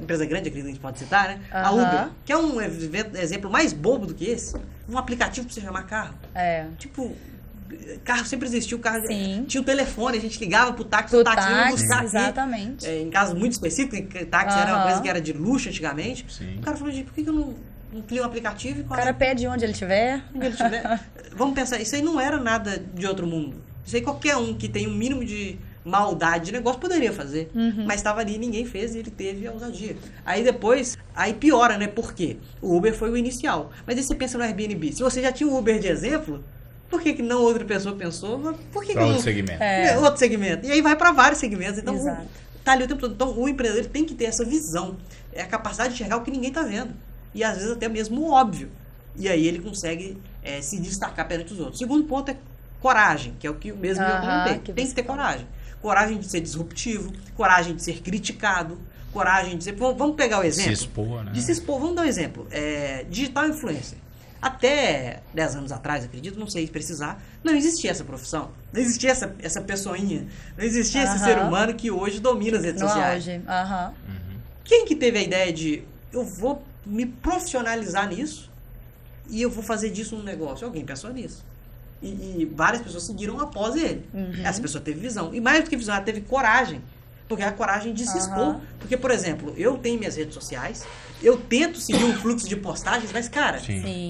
empresa grande, acredito que a gente pode citar, né? A Uber, que é um exemplo mais bobo do que esse. Um aplicativo para você chamar carro. Tipo, carro sempre existiu, carro tinha o telefone, a gente ligava pro táxi, o táxi ia buscar exatamente. Em casos muito específicos, táxi era uma coisa que era de luxo antigamente. Sim. O cara falou, por que eu não crio um aplicativo? O cara pede onde ele estiver. Vamos pensar, isso aí não era nada de outro mundo. Isso aí qualquer um que tem um mínimo de maldade de negócio poderia fazer. Mas estava ali, ninguém fez e ele teve a ousadia. Aí depois, piora, né? Por quê? O Uber foi o inicial. Mas aí você pensa no Airbnb. Se você já tinha o Uber de exemplo, por que não outra pessoa pensou? Por que outro segmento. Outro segmento. E aí vai para vários segmentos. Então, tá ali o tempo todo. Então, o empreendedor ele tem que ter essa visão. É a capacidade de enxergar o que ninguém está vendo. E às vezes até mesmo o óbvio. E aí ele consegue se destacar perante os outros. Segundo ponto é coragem, que é o que mesmo eu comentei. Tem que ter coragem. Coragem de ser disruptivo, coragem de ser criticado, coragem de ser... Vamos pegar o exemplo. Se expor, né? De se expor. Vamos dar um exemplo. Digital influencer. Até 10 anos atrás, acredito, não sei precisar, não existia essa profissão. Não existia essa pessoinha. Não existia esse ser humano que hoje domina as redes sociais. Quem que teve a ideia de eu vou me profissionalizar nisso e eu vou fazer disso um negócio? Alguém pensou nisso. E várias pessoas seguiram após ele. Essa pessoa teve visão. E mais do que visão, ela teve coragem. Porque é a coragem de se expor. Porque, por exemplo, eu tenho minhas redes sociais, eu tento seguir um fluxo de postagens, mas, cara,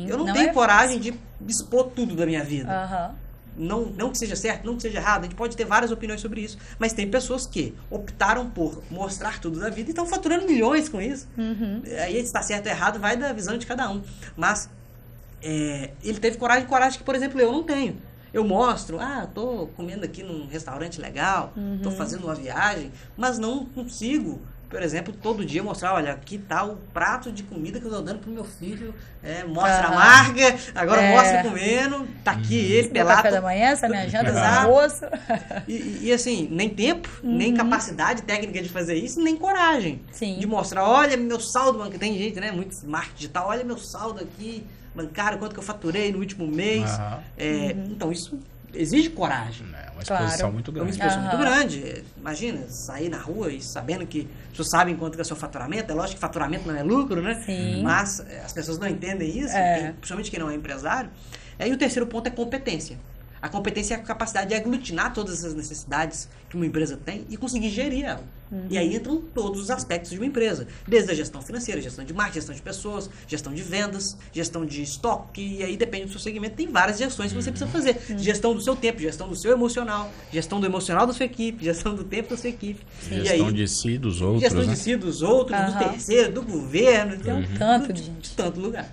eu não tenho coragem de expor tudo da minha vida. Não que seja certo, não que seja errado, a gente pode ter várias opiniões sobre isso, mas tem pessoas que optaram por mostrar tudo da vida e estão faturando milhões com isso. Aí se está certo ou errado, vai da visão de cada um. Mas ele teve coragem que, por exemplo, eu não tenho. Eu mostro, tô comendo aqui num restaurante legal, tô fazendo uma viagem, mas não consigo, por exemplo, todo dia mostrar, olha, aqui tá o prato de comida que eu tô dando pro meu filho, mostra a marca, agora mostra comendo, tá aqui ele, pelado. Café da manhã, essa é minha janta, esse almoço. E assim, nem tempo, nem capacidade técnica de fazer isso, nem coragem de mostrar, olha meu saldo, mano, que tem gente, né, muito marketing digital, olha meu saldo aqui, bancário, quanto que eu faturei no último mês. Então, isso exige coragem. É uma exposição muito grande. É uma exposição muito grande. Imagina, sair na rua e sabendo que as pessoas sabem quanto que é o seu faturamento. É lógico que faturamento não é lucro, né? Mas as pessoas não entendem isso, principalmente quem não é empresário. E o terceiro ponto é competência. A competência é a capacidade de aglutinar todas essas necessidades que uma empresa tem e conseguir gerir ela. E aí entram todos os aspectos de uma empresa. Desde a gestão financeira, gestão de marketing, gestão de pessoas, gestão de vendas, gestão de estoque. E aí depende do seu segmento. Tem várias gestões que você precisa fazer. Gestão do seu tempo, gestão do seu emocional, gestão do emocional da sua equipe, gestão do tempo da sua equipe. Gestão de si, dos outros, gestão de si, dos outros, do terceiro, do governo. Então, de tanto lugar.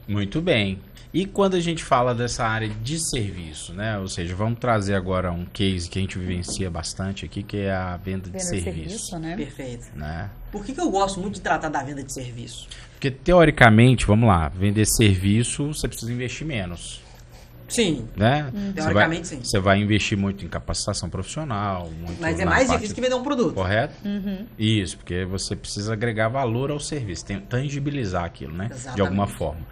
Muito bem. E quando a gente fala dessa área de serviço, né? Ou seja, vamos trazer agora um case que a gente vivencia bastante aqui, que é a venda de serviço. Né? Perfeito. Né? Por que eu gosto muito de tratar da venda de serviço? Porque, teoricamente, vamos lá, vender serviço, você precisa investir menos. Sim. Né? Teoricamente, sim. Você vai investir muito em capacitação profissional. Mas é mais difícil que vender um produto. Correto? Isso, porque você precisa agregar valor ao serviço, tangibilizar aquilo, né? Exatamente. De alguma forma.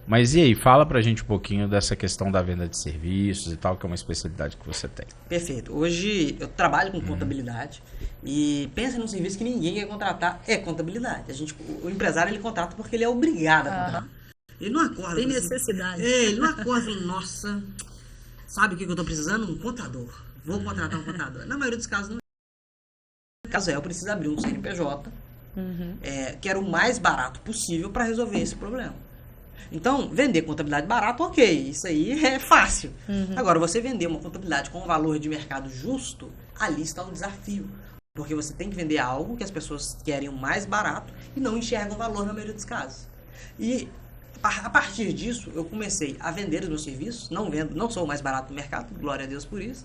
Mas e aí, fala pra gente um pouquinho dessa questão da venda de serviços e tal, que é uma especialidade que você tem. Perfeito. Hoje eu trabalho com contabilidade e pensa num serviço que ninguém quer contratar, é contabilidade. O empresário ele contrata porque ele é obrigado a contratar. Ele não acorda. Tem necessidade. Ele não acorda e fala, nossa, sabe o que eu tô precisando? Um contador. Vou contratar um contador. Na maioria dos casos não. No caso eu preciso abrir um CNPJ, que era o mais barato possível para resolver esse problema. Então, vender contabilidade barato, ok, isso aí é fácil. Agora, você vender uma contabilidade com um valor de mercado justo, ali está o desafio. Porque você tem que vender algo que as pessoas querem o mais barato e não enxergam valor na maioria dos casos. E a partir disso, eu comecei a vender os meus serviços, não sou o mais barato do mercado, glória a Deus por isso,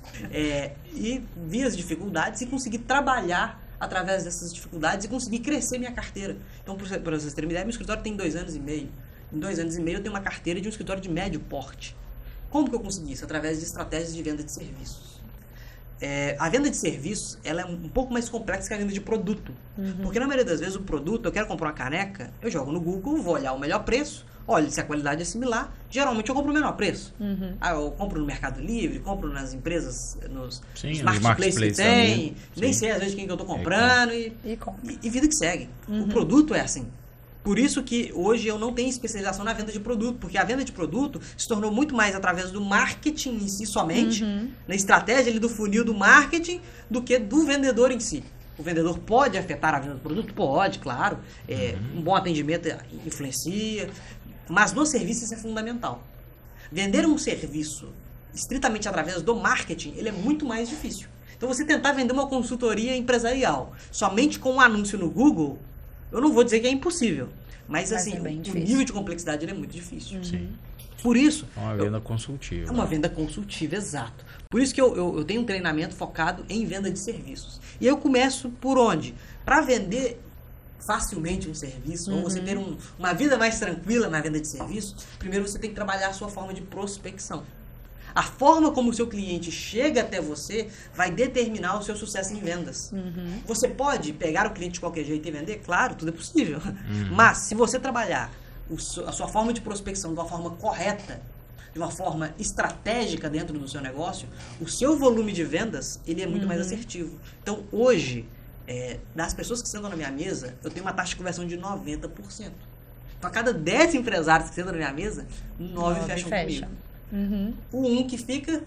e vi as dificuldades e consegui trabalhar através dessas dificuldades e consegui crescer minha carteira. Então, para vocês terem uma ideia, meu escritório tem 2 anos e meio. Em 2 anos e meio eu tenho uma carteira de um escritório de médio porte. Como que eu consegui isso? Através de estratégias de venda de serviços. A venda de serviços ela é um pouco mais complexa que a venda de produto. Porque na maioria das vezes o produto, eu quero comprar uma caneca, eu jogo no Google, vou olhar o melhor preço, olho se a qualidade é similar, geralmente eu compro o menor preço. Eu compro no Mercado Livre, compro nas empresas, nos marketplaces que tem, nem sei às vezes quem que eu estou comprando e vida que segue. O produto é assim. Por isso que hoje eu não tenho especialização na venda de produto, porque a venda de produto se tornou muito mais através do marketing em si somente, na estratégia ali do funil do marketing, do que do vendedor em si. O vendedor pode afetar a venda do produto? Pode, claro. Um bom atendimento influencia, mas no serviço isso é fundamental. Vender um serviço estritamente através do marketing, ele é muito mais difícil. Então você tentar vender uma consultoria empresarial somente com um anúncio no Google, eu não vou dizer que é impossível, mas assim, o nível de complexidade ele é muito difícil. Sim. Por isso... É uma venda consultiva. É uma venda consultiva, exato. Por isso que eu tenho um treinamento focado em venda de serviços. E eu começo por onde? Para vender facilmente um serviço, ou você ter uma vida mais tranquila na venda de serviços, primeiro você tem que trabalhar a sua forma de prospecção. A forma como o seu cliente chega até você vai determinar o seu sucesso em vendas. Você pode pegar o cliente de qualquer jeito e vender? Claro, tudo é possível. Mas se você trabalhar a sua forma de prospecção de uma forma correta, de uma forma estratégica dentro do seu negócio, o seu volume de vendas ele é muito mais assertivo. Então, hoje, das pessoas que sentam na minha mesa, eu tenho uma taxa de conversão de 90%. Então, a cada 10 empresários que sentam na minha mesa, 9 fecham comigo. O um que fica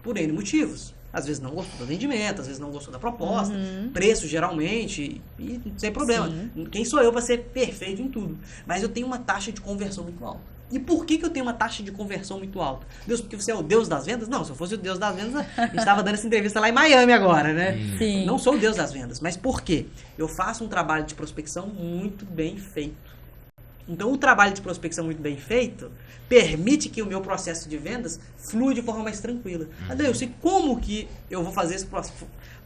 por N motivos. Às vezes não gostou do atendimento, às vezes não gostou da proposta, preço geralmente, e sem problema. Quem sou eu para ser perfeito em tudo? Mas eu tenho uma taxa de conversão muito alta. E por que eu tenho uma taxa de conversão muito alta? Deus, porque você é o Deus das vendas? Não, se eu fosse o Deus das vendas, a gente estava dando essa entrevista lá em Miami agora, né? Sim. Não sou o Deus das vendas. Mas por quê? Eu faço um trabalho de prospecção muito bem feito. Então, o trabalho de prospecção muito bem feito permite que o meu processo de vendas flua de forma mais tranquila. Eu sei como que eu vou fazer esse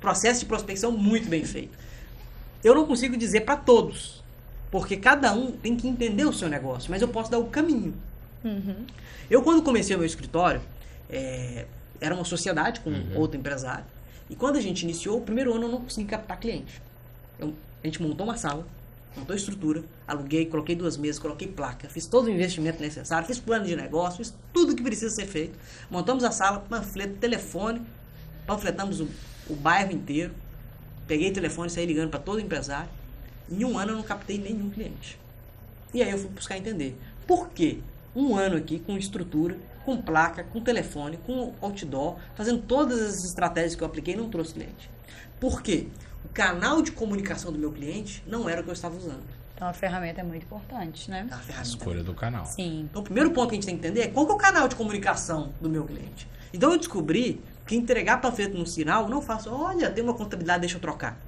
processo de prospecção muito bem feito. Eu não consigo dizer para todos, porque cada um tem que entender o seu negócio, mas eu posso dar o caminho. Eu, quando comecei o meu escritório, era uma sociedade com outro empresário, e quando a gente iniciou, o primeiro ano eu não consegui captar cliente. A gente montou uma sala, montou estrutura, aluguei, coloquei 2 mesas, coloquei placa, fiz todo o investimento necessário, fiz plano de negócio, fiz tudo que precisa ser feito. Montamos a sala, panfleto, telefone, panfletamos o bairro inteiro, peguei o telefone e saí ligando para todo empresário. Em 1 ano eu não captei nenhum cliente. E aí eu fui buscar entender. Por quê? 1 ano aqui com estrutura, com placa, com telefone, com outdoor, fazendo todas as estratégias que eu apliquei, não trouxe cliente. Por quê? O canal de comunicação do meu cliente não era o que eu estava usando. Então a ferramenta é muito importante, né? A escolha do canal. Sim. Então o primeiro ponto que a gente tem que entender é qual que é o canal de comunicação do meu cliente. Então eu descobri que entregar panfleto no sinal não faço, olha, tem uma contabilidade, deixa eu trocar.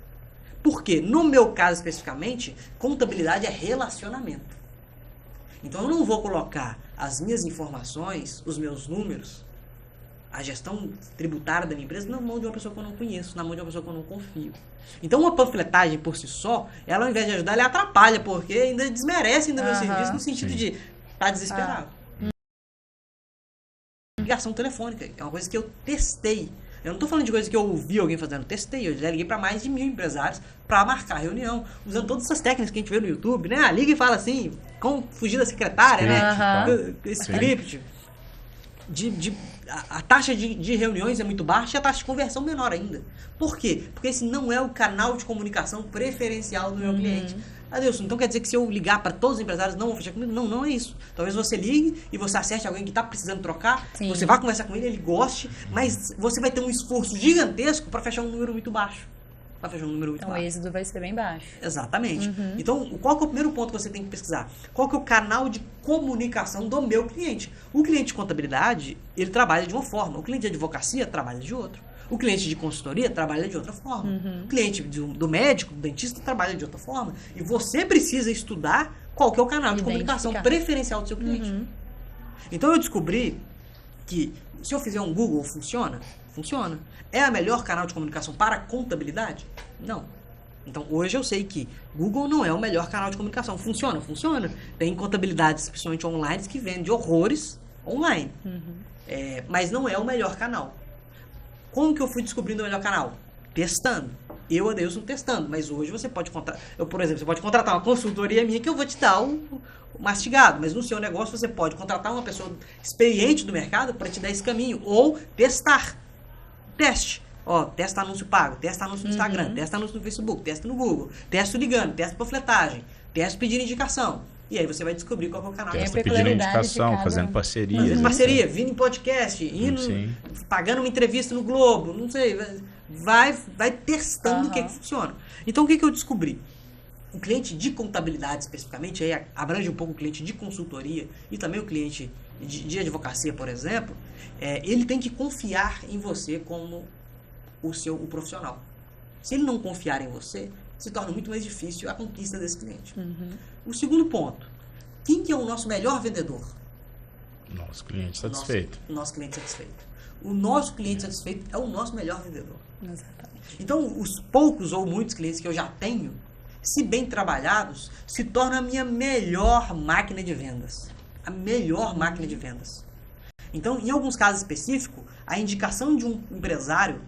Por quê? No meu caso especificamente, contabilidade é relacionamento. Então eu não vou colocar as minhas informações, os meus números, a gestão tributária da minha empresa na mão de uma pessoa que eu não conheço, na mão de uma pessoa que eu não confio. Então uma panfletagem por si só, ela ao invés de ajudar, ela atrapalha, porque ainda desmerece ainda meu serviço no sentido de estar desesperado. Ligação telefônica é uma coisa que eu testei Eu não estou falando de coisa que eu ouvi alguém fazendo, testei, eu já liguei para mais de 1.000 empresários para marcar reunião, usando todas essas técnicas que a gente vê no YouTube, né? Liga e fala assim, como fugir da secretária, né? Script. A taxa de reuniões é muito baixa e a taxa de conversão menor ainda. Por quê? Porque esse não é o canal de comunicação preferencial do meu cliente. Adilson, então quer dizer que se eu ligar para todos os empresários não vão fechar comigo? Não, não é isso. Talvez você ligue e você acerte alguém que está precisando trocar, você vai conversar com ele goste, mas você vai ter um esforço gigantesco para fechar um número muito baixo. Então o êxito vai ser bem baixo. Exatamente. Então, qual que é o primeiro ponto que você tem que pesquisar? Qual que é o canal de comunicação do meu cliente? O cliente de contabilidade, ele trabalha de uma forma. O cliente de advocacia trabalha de outra. O cliente de consultoria trabalha de outra forma. O cliente do médico, do dentista, trabalha de outra forma. E você precisa estudar qual que é o canal de comunicação preferencial do seu cliente. Então, eu descobri que se eu fizer um Google, funciona? Funciona. É o melhor canal de comunicação para contabilidade? Não. Então, hoje eu sei que Google não é o melhor canal de comunicação. Funciona? Funciona. Tem contabilidades, principalmente online, que vendem horrores online. Mas não é o melhor canal. Como que eu fui descobrindo o melhor canal? Testando. Eu, Adilson, testando. Mas hoje você pode contratar... Por exemplo, você pode contratar uma consultoria minha que eu vou te dar o mastigado. Mas no seu negócio você pode contratar uma pessoa experiente do mercado para te dar esse caminho. Ou testar. Teste. Testa anúncio pago, testa anúncio no Instagram, testa anúncio no Facebook, testa no Google, testa ligando, testa panfletagem, testa pedindo indicação. E aí você vai descobrir qual é o canal. Testa pedindo indicação, fazendo parceria. Fazendo parceria, vindo em podcast, pagando uma entrevista no Globo, não sei. Vai testando o que funciona. Então o que eu descobri? O cliente de contabilidade especificamente, aí abrange um pouco o cliente de consultoria e também o cliente de advocacia, por exemplo, ele tem que confiar em você como o profissional. Se ele não confiar em você, se torna muito mais difícil a conquista desse cliente. O segundo ponto, quem que é o nosso melhor vendedor? Nosso cliente satisfeito. Nosso cliente satisfeito. O nosso cliente satisfeito é o nosso melhor vendedor. Exatamente. Então, os poucos ou muitos clientes que eu já tenho, se bem trabalhados, se torna a minha melhor máquina de vendas. A melhor máquina de vendas. Então, em alguns casos específicos, a indicação de um empresário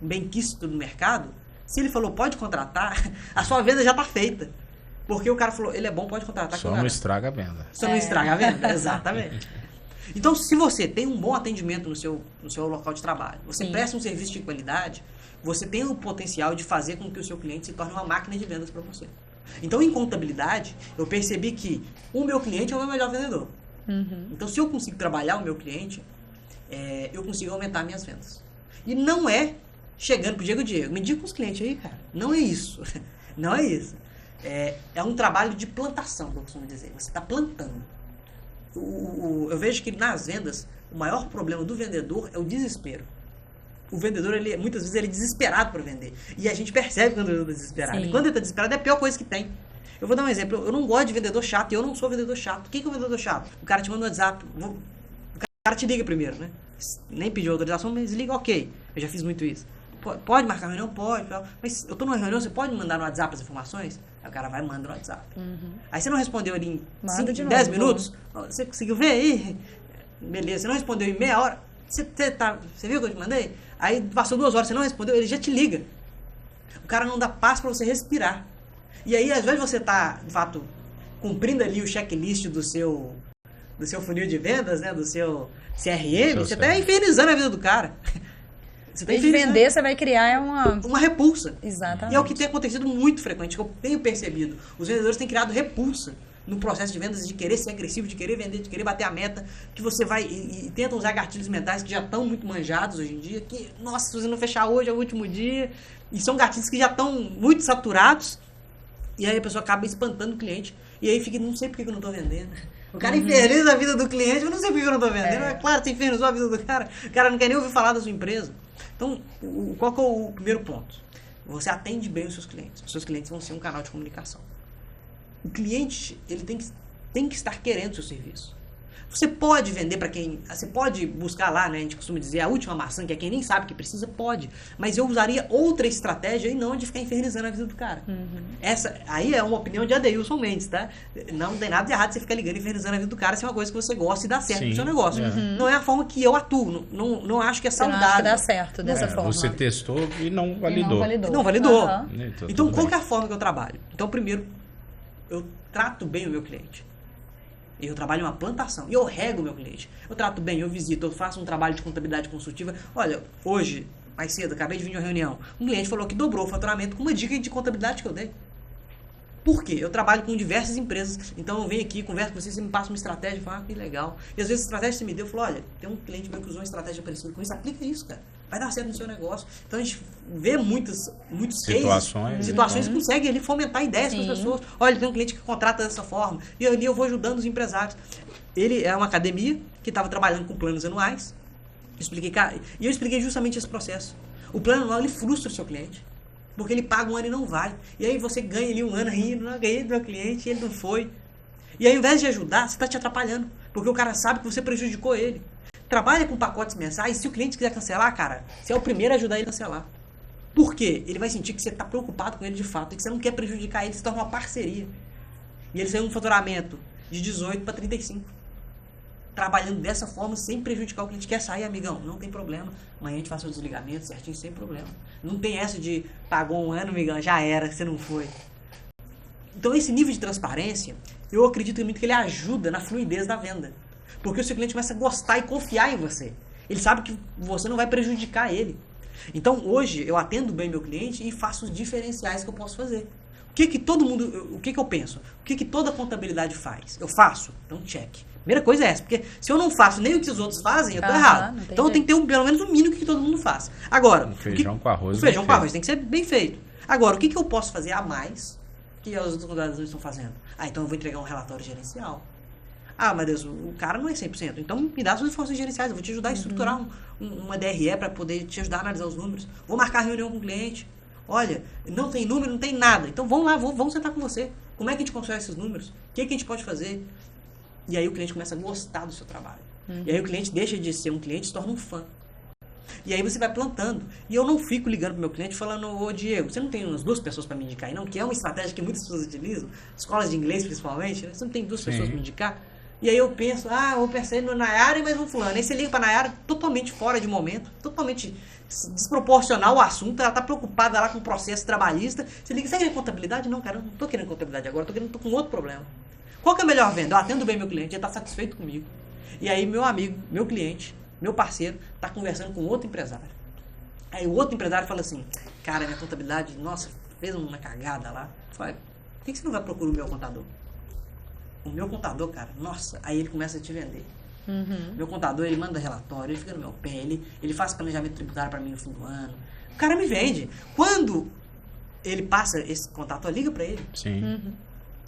bem quisto no mercado, se ele falou pode contratar, a sua venda já está feita. Porque o cara falou, ele é bom, pode contratar. Só não estraga a venda. Só não estraga a venda, exatamente. Então, se você tem um bom atendimento no seu local de trabalho, você presta um serviço de qualidade, você tem o potencial de fazer com que o seu cliente se torne uma máquina de vendas para você. Então, em contabilidade, eu percebi que o meu cliente é o meu melhor vendedor. Então, se eu consigo trabalhar o meu cliente, eu consigo aumentar minhas vendas. E não é chegando pro Diego, me diga com os clientes aí, cara. Não é isso. Não é isso. É um trabalho de plantação, que eu costumo dizer. Você está plantando. Eu vejo que nas vendas, o maior problema do vendedor é o desespero. O vendedor, muitas vezes, ele é desesperado para vender. E a gente percebe quando ele está desesperado. E quando ele está desesperado, é a pior coisa que tem. Eu vou dar um exemplo. Eu não gosto de vendedor chato e eu não sou vendedor chato. O que é um vendedor chato? O cara te manda um WhatsApp. O cara te liga primeiro, né? Nem pediu autorização, mas liga, ok. Eu já fiz muito isso. Pode marcar reunião? Pode. Mas eu tô numa reunião, você pode me mandar no WhatsApp as informações? Aí o cara vai e manda no WhatsApp. Aí você não respondeu ali em 10 minutos? Você conseguiu ver aí? Beleza. Você não respondeu em meia hora? Você viu que eu te mandei? Aí passou 2 horas, você não respondeu, ele já te liga. O cara não dá passo para você respirar. E aí, às vezes, você tá, de fato, cumprindo ali o checklist do seu funil de vendas, né? Do seu CRM, você tá infernizando a vida do cara. Você tem que vender, você vai criar uma repulsa. Exatamente. E é o que tem acontecido muito frequente, que eu tenho percebido. Os vendedores têm criado repulsa no processo de vendas, de querer ser agressivo, de querer vender, de querer bater a meta, que você vai e tenta usar gatilhos mentais que já estão muito manjados hoje em dia, que, nossa, se você não fechar hoje é o último dia, e são gatilhos que já estão muito saturados, e aí a pessoa acaba espantando o cliente, e aí fica, não sei por que eu não estou vendendo. O cara inferniza a vida do cliente, eu não sei por que eu não estou vendendo. É claro, você infernizou a vida do cara, o cara não quer nem ouvir falar da sua empresa. Então, qual que é o primeiro ponto? Você atende bem os seus clientes. Os seus clientes vão ser um canal de comunicação. O cliente, ele tem que estar querendo o seu serviço. Você pode vender para quem... Você pode buscar lá, né? A gente costuma dizer a última maçã, que é quem nem sabe que precisa, pode. Mas eu usaria outra estratégia e não de ficar infernizando a vida do cara. Essa aí é uma opinião de Adeilson Mendes, tá? Não tem nada de errado você ficar ligando e infernizando a vida do cara se é uma coisa que você gosta e dá certo no seu negócio. Não é a forma que eu atuo. Não acho que é saudável. Não acho que dá certo dessa forma. Você testou e não validou. Não validou. Então, qual que é a forma que eu trabalho? Então, primeiro, eu trato bem o meu cliente. Eu trabalho em uma plantação e eu rego o meu cliente. Eu trato bem, eu visito, eu faço um trabalho de contabilidade consultiva. Olha, hoje, mais cedo, acabei de vir de uma reunião. Um cliente falou que dobrou o faturamento com uma dica de contabilidade que eu dei. Por quê? Eu trabalho com diversas empresas, então eu venho aqui, converso com você me passa uma estratégia, falo, que legal. E às vezes a estratégia que você me deu, eu falo, olha, tem um cliente meu que usou uma estratégia parecida com isso, aplica isso, cara. Vai dar certo no seu negócio. Então a gente vê muitos situações que conseguem ali fomentar ideias com as pessoas. Olha, tem um cliente que contrata dessa forma. E ali eu vou ajudando os empresários. Ele é uma academia que estava trabalhando com planos anuais. E eu expliquei justamente esse processo. O plano anual, ele frustra o seu cliente. Porque ele paga um ano e não vai. E aí você ganha ali um ano rindo, não ganhei do meu cliente, ele não foi. E aí, ao invés de ajudar, você está te atrapalhando. Porque o cara sabe que você prejudicou ele. Trabalha com pacotes mensais. Se o cliente quiser cancelar, cara, você é o primeiro a ajudar ele a cancelar. Por quê? Ele vai sentir que você está preocupado com ele de fato e que você não quer prejudicar ele, se torna uma parceria. E ele saiu um faturamento de 18 para 35. Trabalhando dessa forma, sem prejudicar o cliente. Quer sair, amigão? Não tem problema. Amanhã a gente faz o desligamento certinho, sem problema. Não tem essa de pagou um ano, amigão, já era, você não foi. Então esse nível de transparência, eu acredito muito que ele ajuda na fluidez da venda. Porque o seu cliente começa a gostar e confiar em você. Ele sabe que você não vai prejudicar ele. Então hoje eu atendo bem meu cliente e faço os diferenciais que eu posso fazer. O que todo mundo, o que eu penso? O que toda contabilidade faz? Eu faço? Então check. Primeira coisa é essa, porque se eu não faço nem o que os outros fazem, eu tô errado. Então eu tenho que ter pelo menos o mínimo que todo mundo faz. Agora, o feijão com arroz. O feijão com arroz tem que ser bem feito. Agora, o que eu posso fazer a mais que os outros lugares não estão fazendo? Então eu vou entregar um relatório gerencial. Mas Deus, o cara não é 100%. Então me dá suas informações gerenciais. Eu vou te ajudar a estruturar uma DRE para poder te ajudar a analisar os números. Vou marcar reunião com o cliente. Olha, não tem número, não tem nada. Então vamos lá, vamos sentar com você. Como é que a gente constrói esses números? O que a gente pode fazer? E aí o cliente começa a gostar do seu trabalho. E aí o cliente deixa de ser um cliente e se torna um fã. E aí você vai plantando. E eu não fico ligando pro meu cliente falando, ô Diego, você não tem umas 2 pessoas para me indicar aí não? Que é uma estratégia que muitas pessoas utilizam, escolas de inglês principalmente, né? Você não tem 2 pessoas para me indicar? E aí eu penso, eu vou pensar no Nayara e mais um fulano. Aí você liga pra Nayara totalmente fora de momento, totalmente desproporcional ao assunto, ela tá preocupada lá com o processo trabalhista. Você liga, você quer contabilidade? Não, cara, eu não tô querendo contabilidade agora, tô com outro problema. Qual que é a melhor venda? Eu atendo bem meu cliente, ele tá satisfeito comigo. E aí meu amigo, meu cliente, meu parceiro, tá conversando com outro empresário. Aí o outro empresário fala assim, cara, minha contabilidade, nossa, fez uma cagada lá. Eu falei, por que você não vai procurar o meu contador? O meu contador, cara, nossa, aí ele começa a te vender. Meu contador, ele manda relatório, ele fica no meu pé, ele faz planejamento tributário para mim no fim do ano. O cara me vende. Quando ele passa esse contato, liga para ele. Sim.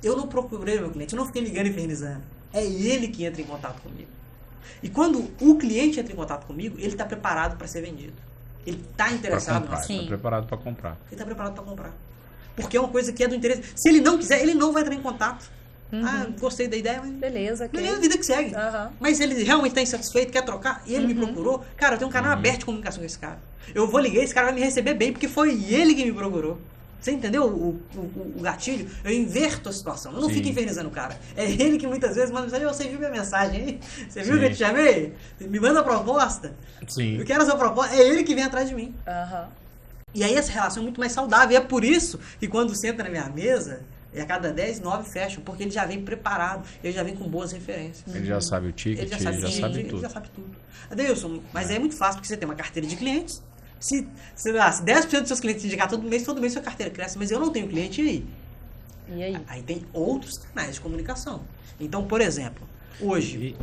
Eu não procurei meu cliente, eu não fiquei ligando e infernizando. É ele que entra em contato comigo. E quando o cliente entra em contato comigo, ele está preparado para ser vendido. Ele está interessado nisso. Ele está preparado para comprar. Ele está preparado para comprar. Porque é uma coisa que é do interesse. Se ele não quiser, ele não vai entrar em contato. Gostei da ideia, mas... Beleza, vida que segue. Mas ele realmente está insatisfeito, quer trocar, e ele me procurou. Cara, eu tenho um canal aberto de comunicação com esse cara. Eu vou ligar, esse cara vai me receber bem, porque foi ele que me procurou. Você entendeu o gatilho? Eu inverto a situação. Eu não fico infernizando o cara. É ele que muitas vezes manda mensagem. Você viu minha mensagem aí? Você viu que eu te chamei? Me manda a proposta. Sim. Eu quero a sua proposta. É ele que vem atrás de mim. E aí essa relação é muito mais saudável. E é por isso que quando senta na minha mesa, a cada 10, 9 fecham. Porque ele já vem preparado. Ele já vem com boas referências. Ele já sabe o ticket, ele já sabe tudo. Ele já sabe tudo. Adeilson, mas é muito fácil porque você tem uma carteira de clientes. Se 10% dos seus clientes indicar todo mês sua carteira cresce, mas eu não tenho cliente, e aí? Aí tem outros canais de comunicação. Então, por exemplo, hoje...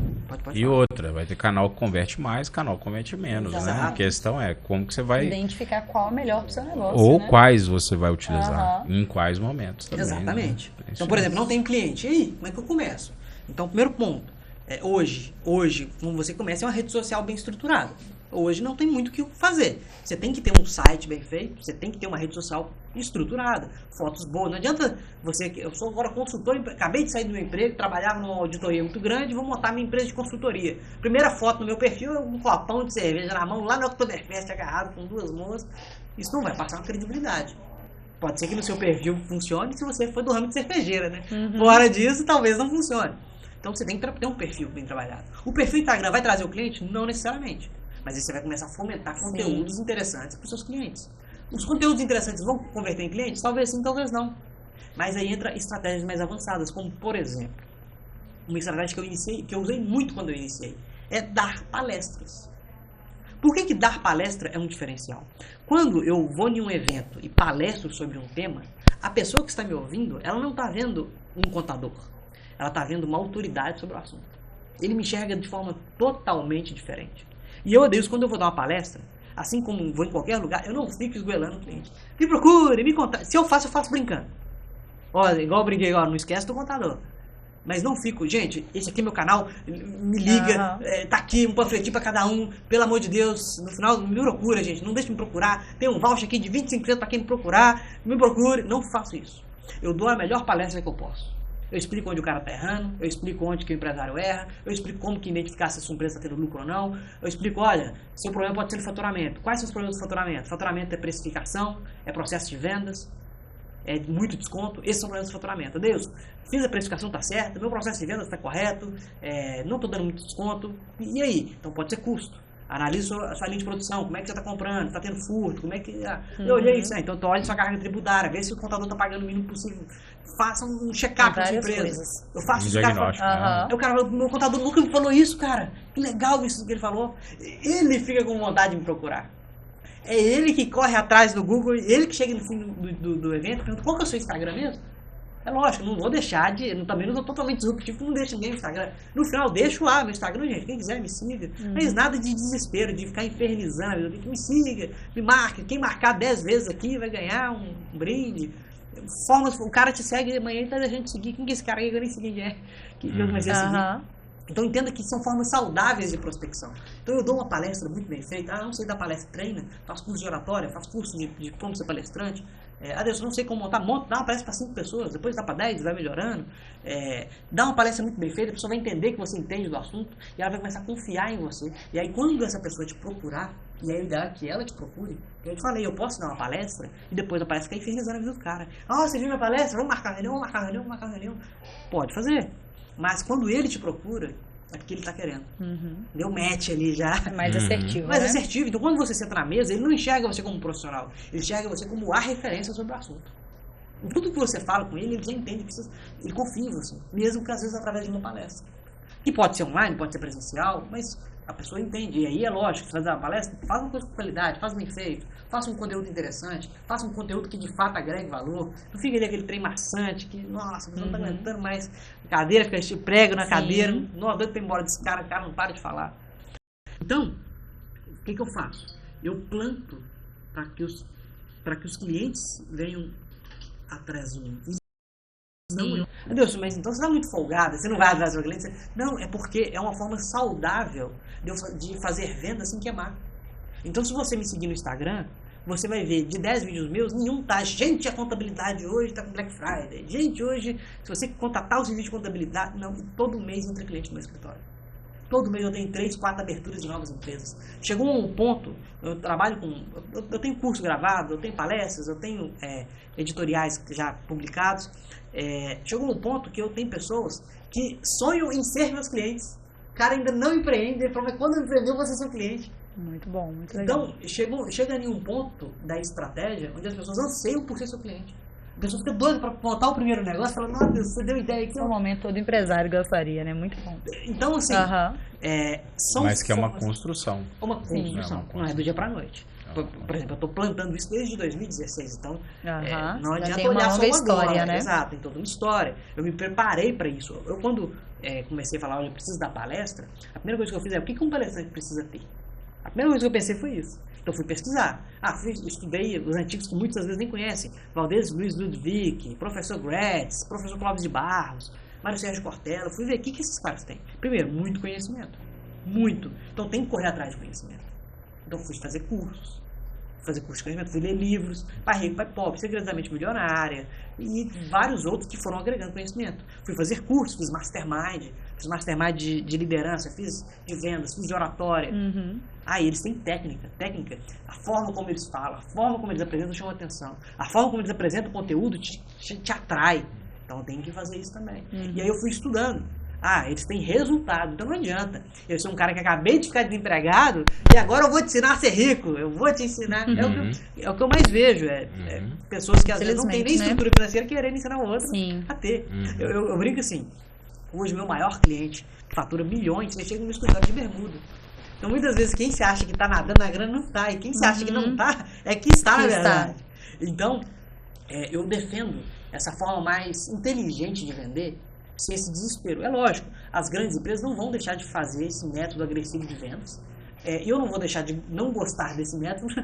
Pode e outra, vai ter canal que converte mais, canal que converte menos, né? A questão é como que você vai... identificar qual é o melhor para o seu negócio, ou quais você vai utilizar, em quais momentos também. Exatamente. Né? Então, por exemplo, não tenho cliente. E aí, como é que eu começo? Então, o primeiro ponto, hoje, como você começa, é uma rede social bem estruturada. Hoje não tem muito o que fazer. Você tem que ter um site bem feito, você tem que ter uma rede social estruturada, fotos boas. Não adianta você... Eu sou agora consultor, acabei de sair do meu emprego, trabalhava numa auditoria muito grande, vou montar minha empresa de consultoria. Primeira foto no meu perfil é um copão de cerveja na mão, lá no Oktoberfest, agarrado com 2 moças. Isso não vai passar uma credibilidade. Pode ser que no seu perfil funcione se você for do ramo de cervejeira, né? Fora disso, talvez não funcione. Então você tem que ter um perfil bem trabalhado. O perfil Instagram vai trazer o cliente? Não necessariamente. Mas aí você vai começar a fomentar conteúdos interessantes para os seus clientes. Os conteúdos interessantes vão converter em clientes? Talvez sim, talvez não. Mas aí entra estratégias mais avançadas, como por exemplo, uma estratégia que eu usei muito quando eu iniciei, é dar palestras. Por que dar palestra é um diferencial? Quando eu vou em um evento e palestro sobre um tema, a pessoa que está me ouvindo, ela não está vendo um contador. Ela está vendo uma autoridade sobre o assunto. Ele me enxerga de forma totalmente diferente. E eu odeio isso quando eu vou dar uma palestra, assim como vou em qualquer lugar, eu não fico esgoelando o cliente. Me procure, me conta. Se eu faço brincando. Olha, igual eu brinquei, não esquece do contador. Mas não fico, gente, esse aqui é meu canal, me liga, tá aqui um panfletinho pra cada um, pelo amor de Deus, no final me procura, gente, não deixe de me procurar, tem um voucher aqui de 25% pra quem me procurar, me procure, não faço isso. Eu dou a melhor palestra que eu posso. Eu explico onde o cara está errando, eu explico onde que o empresário erra, eu explico como que identificar se a sua empresa está tendo lucro ou não, eu explico, olha, seu problema pode ser no faturamento. Quais são os problemas do faturamento? Faturamento é precificação, é processo de vendas, é muito desconto, esses são os problemas do faturamento. Deus, fiz a precificação, está certa, meu processo de vendas está correto, não estou dando muito desconto, e aí? Então pode ser custo. Analise a sua linha de produção, como é que você está comprando, está tendo furto, como é que... Eu olhei isso, então olhe sua carga tributária, vê se o contador está pagando o mínimo possível. Faça um check-up da sua empresa. Eu faço isso, diagnóstico. O cara, meu contador nunca me falou isso, cara. Que legal isso que ele falou. Ele fica com vontade de me procurar. É ele que corre atrás do Google, ele que chega no fim do evento e pergunta, qual que é o seu Instagram mesmo? É lógico, não vou deixar também não sou totalmente disruptivo, não deixo ninguém no Instagram. No final, deixo lá meu Instagram, gente, quem quiser me siga. Mas nada de desespero, de ficar infernizando, me siga, me marque. Quem marcar 10 vezes aqui vai ganhar um brinde. O cara te segue amanhã e tá deixando de seguir. Quem que é esse cara aí? Eu nem sei quem é. Que eu comecei a seguir. Então entenda que são formas saudáveis de prospecção. Então eu dou uma palestra muito bem feita. Não sei dar palestra, treina, faço curso de oratória, faço curso de como ser palestrante. Deus, eu não sei como montar, dá uma palestra para 5 pessoas, depois dá para 10, vai melhorando. Dá uma palestra muito bem feita, a pessoa vai entender que você entende do assunto e ela vai começar a confiar em você. E aí quando essa pessoa te procurar, e aí o ideal é que ela te procure, eu te falei, eu posso dar uma palestra e depois a palestra fica infernizando a vida do cara. Você viu minha palestra? Vamos marcar uma reunião. Pode fazer. Mas quando ele te procura, é porque ele está querendo. Deu match ali já. É mais assertivo, Mais né? assertivo. Então, quando você senta na mesa, ele não enxerga você como profissional. Ele enxerga você como a referência sobre o assunto. Em tudo que você fala com ele, ele já entende que ele confia em você. Mesmo que, às vezes, através de uma palestra. Que pode ser online, pode ser presencial, mas a pessoa entende. E aí é lógico, você vai dar uma palestra, faz uma coisa com qualidade, faz bem feito, faça um conteúdo interessante, faça um conteúdo que de fato agregue valor. Não fica ali aquele trem maçante, que, nossa, a pessoa não está aguentando mais cadeira, fica este prego na cadeira, nossa, doido para ir embora desse cara, o cara não para de falar. Então, o que eu faço? Eu planto para que os clientes venham atrás de mim. Não, meu Deus, mas então você está muito folgada, você não vai atrás do cliente? Não, é porque é uma forma saudável de fazer venda sem queimar. Então, se você me seguir no Instagram, você vai ver de 10 vídeos meus, nenhum tá. Gente, a contabilidade hoje tá com Black Friday. Gente, hoje, se você contatar os vídeos de contabilidade, não, todo mês entra cliente no meu escritório. Todo mês eu tenho 3, 4 aberturas de novas empresas. Chegou um ponto, eu trabalho com... Eu tenho curso gravado, eu tenho palestras, eu tenho editoriais já publicados. Chegou um ponto que eu tenho pessoas que sonham em ser meus clientes. O cara ainda não empreende, ele fala, mas quando eu empreender eu vou ser seu cliente. Muito bom, muito legal. Então, chega em um ponto da estratégia onde as pessoas anseiam por ser seu cliente. A pessoa fica doida para montar o primeiro negócio e fala, nossa Deus, você deu ideia aqui. É um momento todo empresário gostaria, né? Muito bom. Então, assim, mas que é uma construção. Uma construção, não é do dia para a noite. Por exemplo, eu estou plantando isso desde 2016, então não adianta olhar só uma história, agora, né? Exato, tem toda uma história. Eu me preparei para isso. Eu quando comecei a falar, olha, eu preciso dar palestra, a primeira coisa que eu fiz é, o que um palestrante precisa ter? A primeira coisa que eu pensei foi isso. Então fui pesquisar. Estudei os antigos que muitas vezes nem conhecem. Valdez Luiz Ludwig, professor Gretz, professor Clóvis de Barros, Mário Sérgio Cortella. Fui ver o que esses caras têm. Primeiro, muito conhecimento. Muito. Então tem que correr atrás de conhecimento. Então fui fazer cursos. Fazer curso de crescimento, fui ler livros, Pai Rico, Pai Pobre, Segredamente Milionária e vários outros que foram agregando conhecimento. Fui fazer cursos, fiz mastermind de liderança, fiz de vendas, fiz de oratória. Aí eles têm técnica, a forma como eles falam, a forma como eles apresentam chama atenção, a forma como eles apresentam o conteúdo te atrai. Então eu tenho que fazer isso também. E aí eu fui estudando. Eles têm resultado, então não adianta. Eu sou um cara que acabei de ficar desempregado e agora eu vou te ensinar a ser rico, eu vou te ensinar. É o que eu mais vejo, pessoas que às vezes não têm nem estrutura financeira querendo ensinar o outro a ter. Eu brinco assim, hoje meu maior cliente, que fatura milhões, ele chega no meu escritório de bermuda. Então muitas vezes quem se acha que está nadando na grana não está, e quem se acha que não está, é que está na verdade. Então, eu defendo essa forma mais inteligente de vender, sem esse desespero. É lógico, as grandes empresas não vão deixar de fazer esse método agressivo de vendas. Eu não vou deixar de não gostar desse método,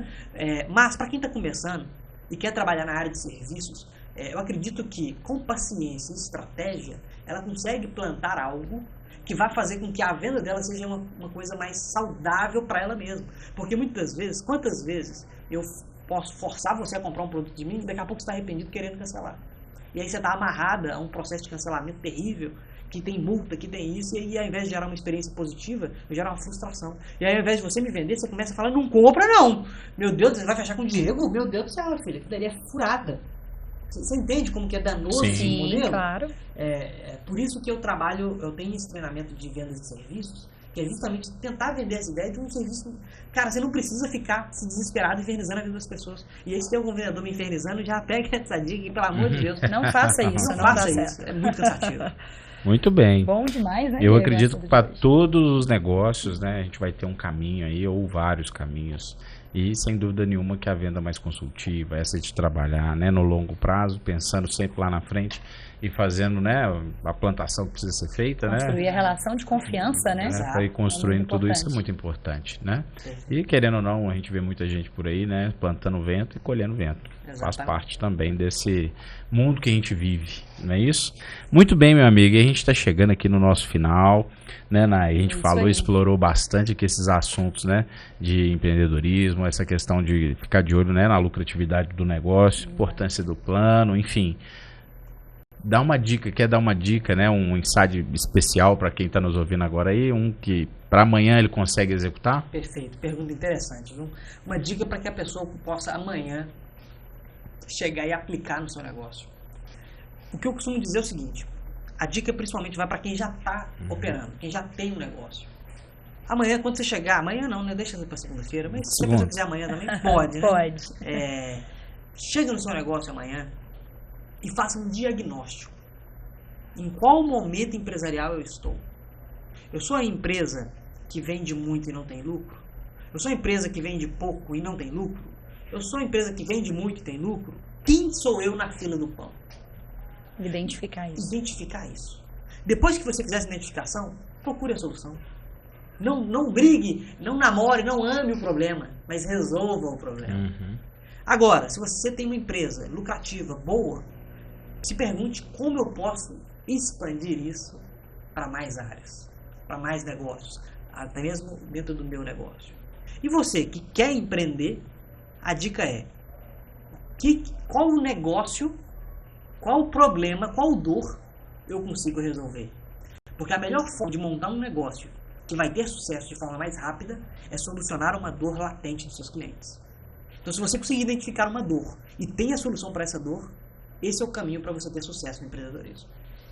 mas para quem está começando e quer trabalhar na área de serviços, eu acredito que com paciência e estratégia, ela consegue plantar algo que vai fazer com que a venda dela seja uma coisa mais saudável para ela mesma. Porque muitas vezes, quantas vezes eu posso forçar você a comprar um produto de mim e daqui a pouco você está arrependido querendo cancelar. E aí você está amarrada a um processo de cancelamento terrível, que tem multa, que tem isso, e aí ao invés de gerar uma experiência positiva, gera uma frustração. E aí ao invés de você me vender, você começa a falar, não compra não. Meu Deus, você vai fechar com o Diego? Meu Deus do céu, filha, que daí é furada. Você entende como que é danoso esse modelo? Claro. Por isso que eu tenho esse treinamento de vendas de serviços, que é justamente tentar vender essa ideia de um serviço. Cara, você não precisa ficar se desesperado infernizando a vida das pessoas. E aí, se tem algum vendedor me infernizando, já pega essa dica e, pelo amor de Deus, não faça isso. Não faça isso. É muito cansativo. Muito bem. Bom demais, né? Eu acredito que para todos os negócios, né, a gente vai ter um caminho aí, ou vários caminhos. E, sem dúvida nenhuma, que a venda mais consultiva, essa de trabalhar, né, no longo prazo, pensando sempre lá na frente e fazendo, né, a plantação que precisa ser feita, construir né? a relação de confiança, né? Para ir construindo tudo isso é muito importante, né? E, querendo ou não, a gente vê muita gente por aí, né, plantando vento e colhendo vento. Exatamente. Faz parte também desse mundo que a gente vive, não é isso? Muito bem, meu amigo, e a gente está chegando aqui no nosso final, né, Nay? A gente falou, explorou bastante aqui esses assuntos, né, de empreendedorismo, essa questão de ficar de olho, né, na lucratividade do negócio, importância do plano, enfim. Dá uma dica, quer dar uma dica, né, um insight especial para quem está nos ouvindo agora aí, um que para amanhã ele consegue executar? Perfeito, pergunta interessante, viu? Uma dica para que a pessoa possa amanhã chegar e aplicar no seu negócio. O que eu costumo dizer é o seguinte, a dica principalmente vai para quem já está operando, quem já tem um negócio. Amanhã, quando você chegar, amanhã não, né? Deixa para segunda-feira, mas se a pessoa quiser amanhã também, pode, né? Pode. Chega no seu negócio amanhã e faça um diagnóstico. Em qual momento empresarial eu estou? Eu sou a empresa que vende muito e não tem lucro? Eu sou a empresa que vende pouco e não tem lucro? Eu sou a empresa que vende muito e tem lucro? Quem sou eu na fila do pão? Identificar isso. Depois que você fizer essa identificação, procure a solução. Não brigue, não namore, não ame o problema, mas resolva o problema. Agora, se você tem uma empresa lucrativa, boa, se pergunte como eu posso expandir isso para mais áreas, para mais negócios, até mesmo dentro do meu negócio. E você que quer empreender, a dica é qual o negócio, qual o problema, qual dor eu consigo resolver. Porque a melhor forma de montar um negócio que vai ter sucesso de forma mais rápida é solucionar uma dor latente dos seus clientes. Então, se você conseguir identificar uma dor e tem a solução para essa dor, esse é o caminho para você ter sucesso no empreendedorismo.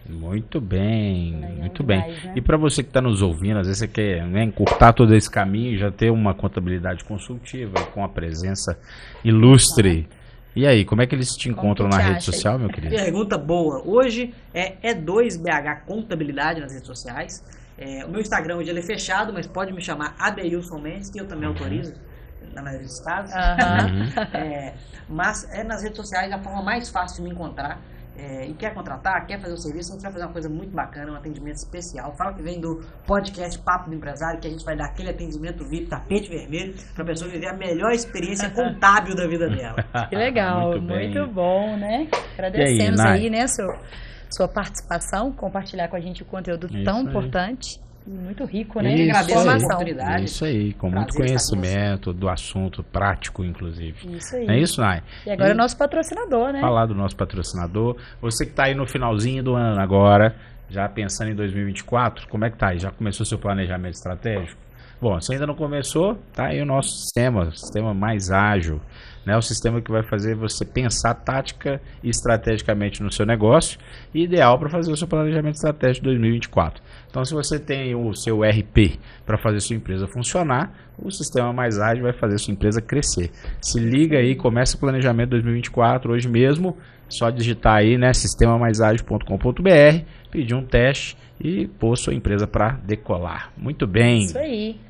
Muito bem, muito demais, bem. Né? E para você que está nos ouvindo, às vezes você quer, né, encurtar todo esse caminho e já ter uma contabilidade consultiva com a presença ilustre. E aí, como é que eles te encontram na rede social, meu querido? Pergunta boa. Hoje é E2BH Contabilidade nas redes sociais. O meu Instagram hoje ele é fechado, mas pode me chamar Adeilson Mendes, que eu também autorizo na maioria dos casos. Mas nas redes sociais a forma mais fácil de me encontrar. E quer contratar, quer fazer o serviço, a gente vai fazer uma coisa muito bacana, um atendimento especial. Fala que vem do podcast Papo do Empresário, que a gente vai dar aquele atendimento VIP, tapete vermelho, para a pessoa viver a melhor experiência contábil da vida dela. Que legal, muito bom, né? Agradecemos aí, né, sua participação, compartilhar com a gente o conteúdo tão importante. Muito rico, né? Eu agradeço a Informação. oportunidade. Isso aí, com muito Prazer estar com conhecimento do assunto, prático, inclusive. Isso aí. Não é isso, Nai? E agora é o nosso patrocinador, né? Falar do nosso patrocinador. Você que está aí no finalzinho do ano agora, já pensando em 2024, como é que tá aí? Já começou seu planejamento estratégico? Bom, se ainda não começou, tá aí o nosso sistema mais ágil, né? O sistema que vai fazer você pensar tática e estrategicamente no seu negócio, e ideal para fazer o seu planejamento estratégico de 2024. Então, se você tem o seu RP para fazer sua empresa funcionar, o sistema mais ágil vai fazer sua empresa crescer. Se liga aí, começa o planejamento 2024 hoje mesmo, só digitar aí, né, sistemamaisagil.com.br, pedir um teste e pôr sua empresa para decolar. Muito bem. Isso aí.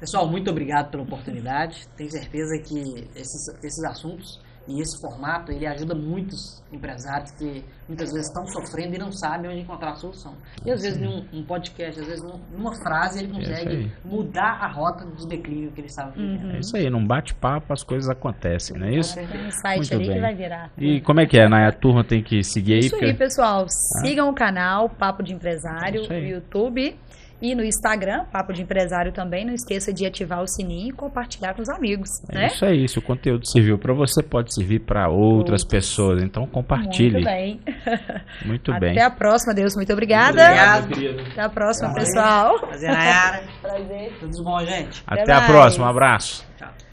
Pessoal, muito obrigado pela oportunidade. Tenho certeza que esses assuntos e esse formato, ele ajuda muitos empresários que muitas vezes estão sofrendo e não sabem onde encontrar a solução. E às vezes num podcast, às vezes numa frase, ele consegue mudar a rota do declínio que ele estava vivendo. É isso aí, num bate-papo as coisas acontecem, não é isso? Tem um site Muito ali bem. que vai virar. E como é que é, Nai? A turma tem que seguir aí? Isso aí, pessoal. Sigam o canal Papo de Empresário Isso no aí. YouTube e no Instagram, Papo de Empresário também. Não esqueça de ativar o sininho e compartilhar com os amigos, É né? isso aí, se o conteúdo serviu para você, pode servir para outras pessoas. Então compartilhe. Muito bem. Muito bem. Até a próxima, Deus. Muito obrigada. Obrigado. Até a próxima, pessoal. Prazer, Nayara. Prazer. Tudo bom, gente? Até Até a mais. próxima, um abraço. Tchau.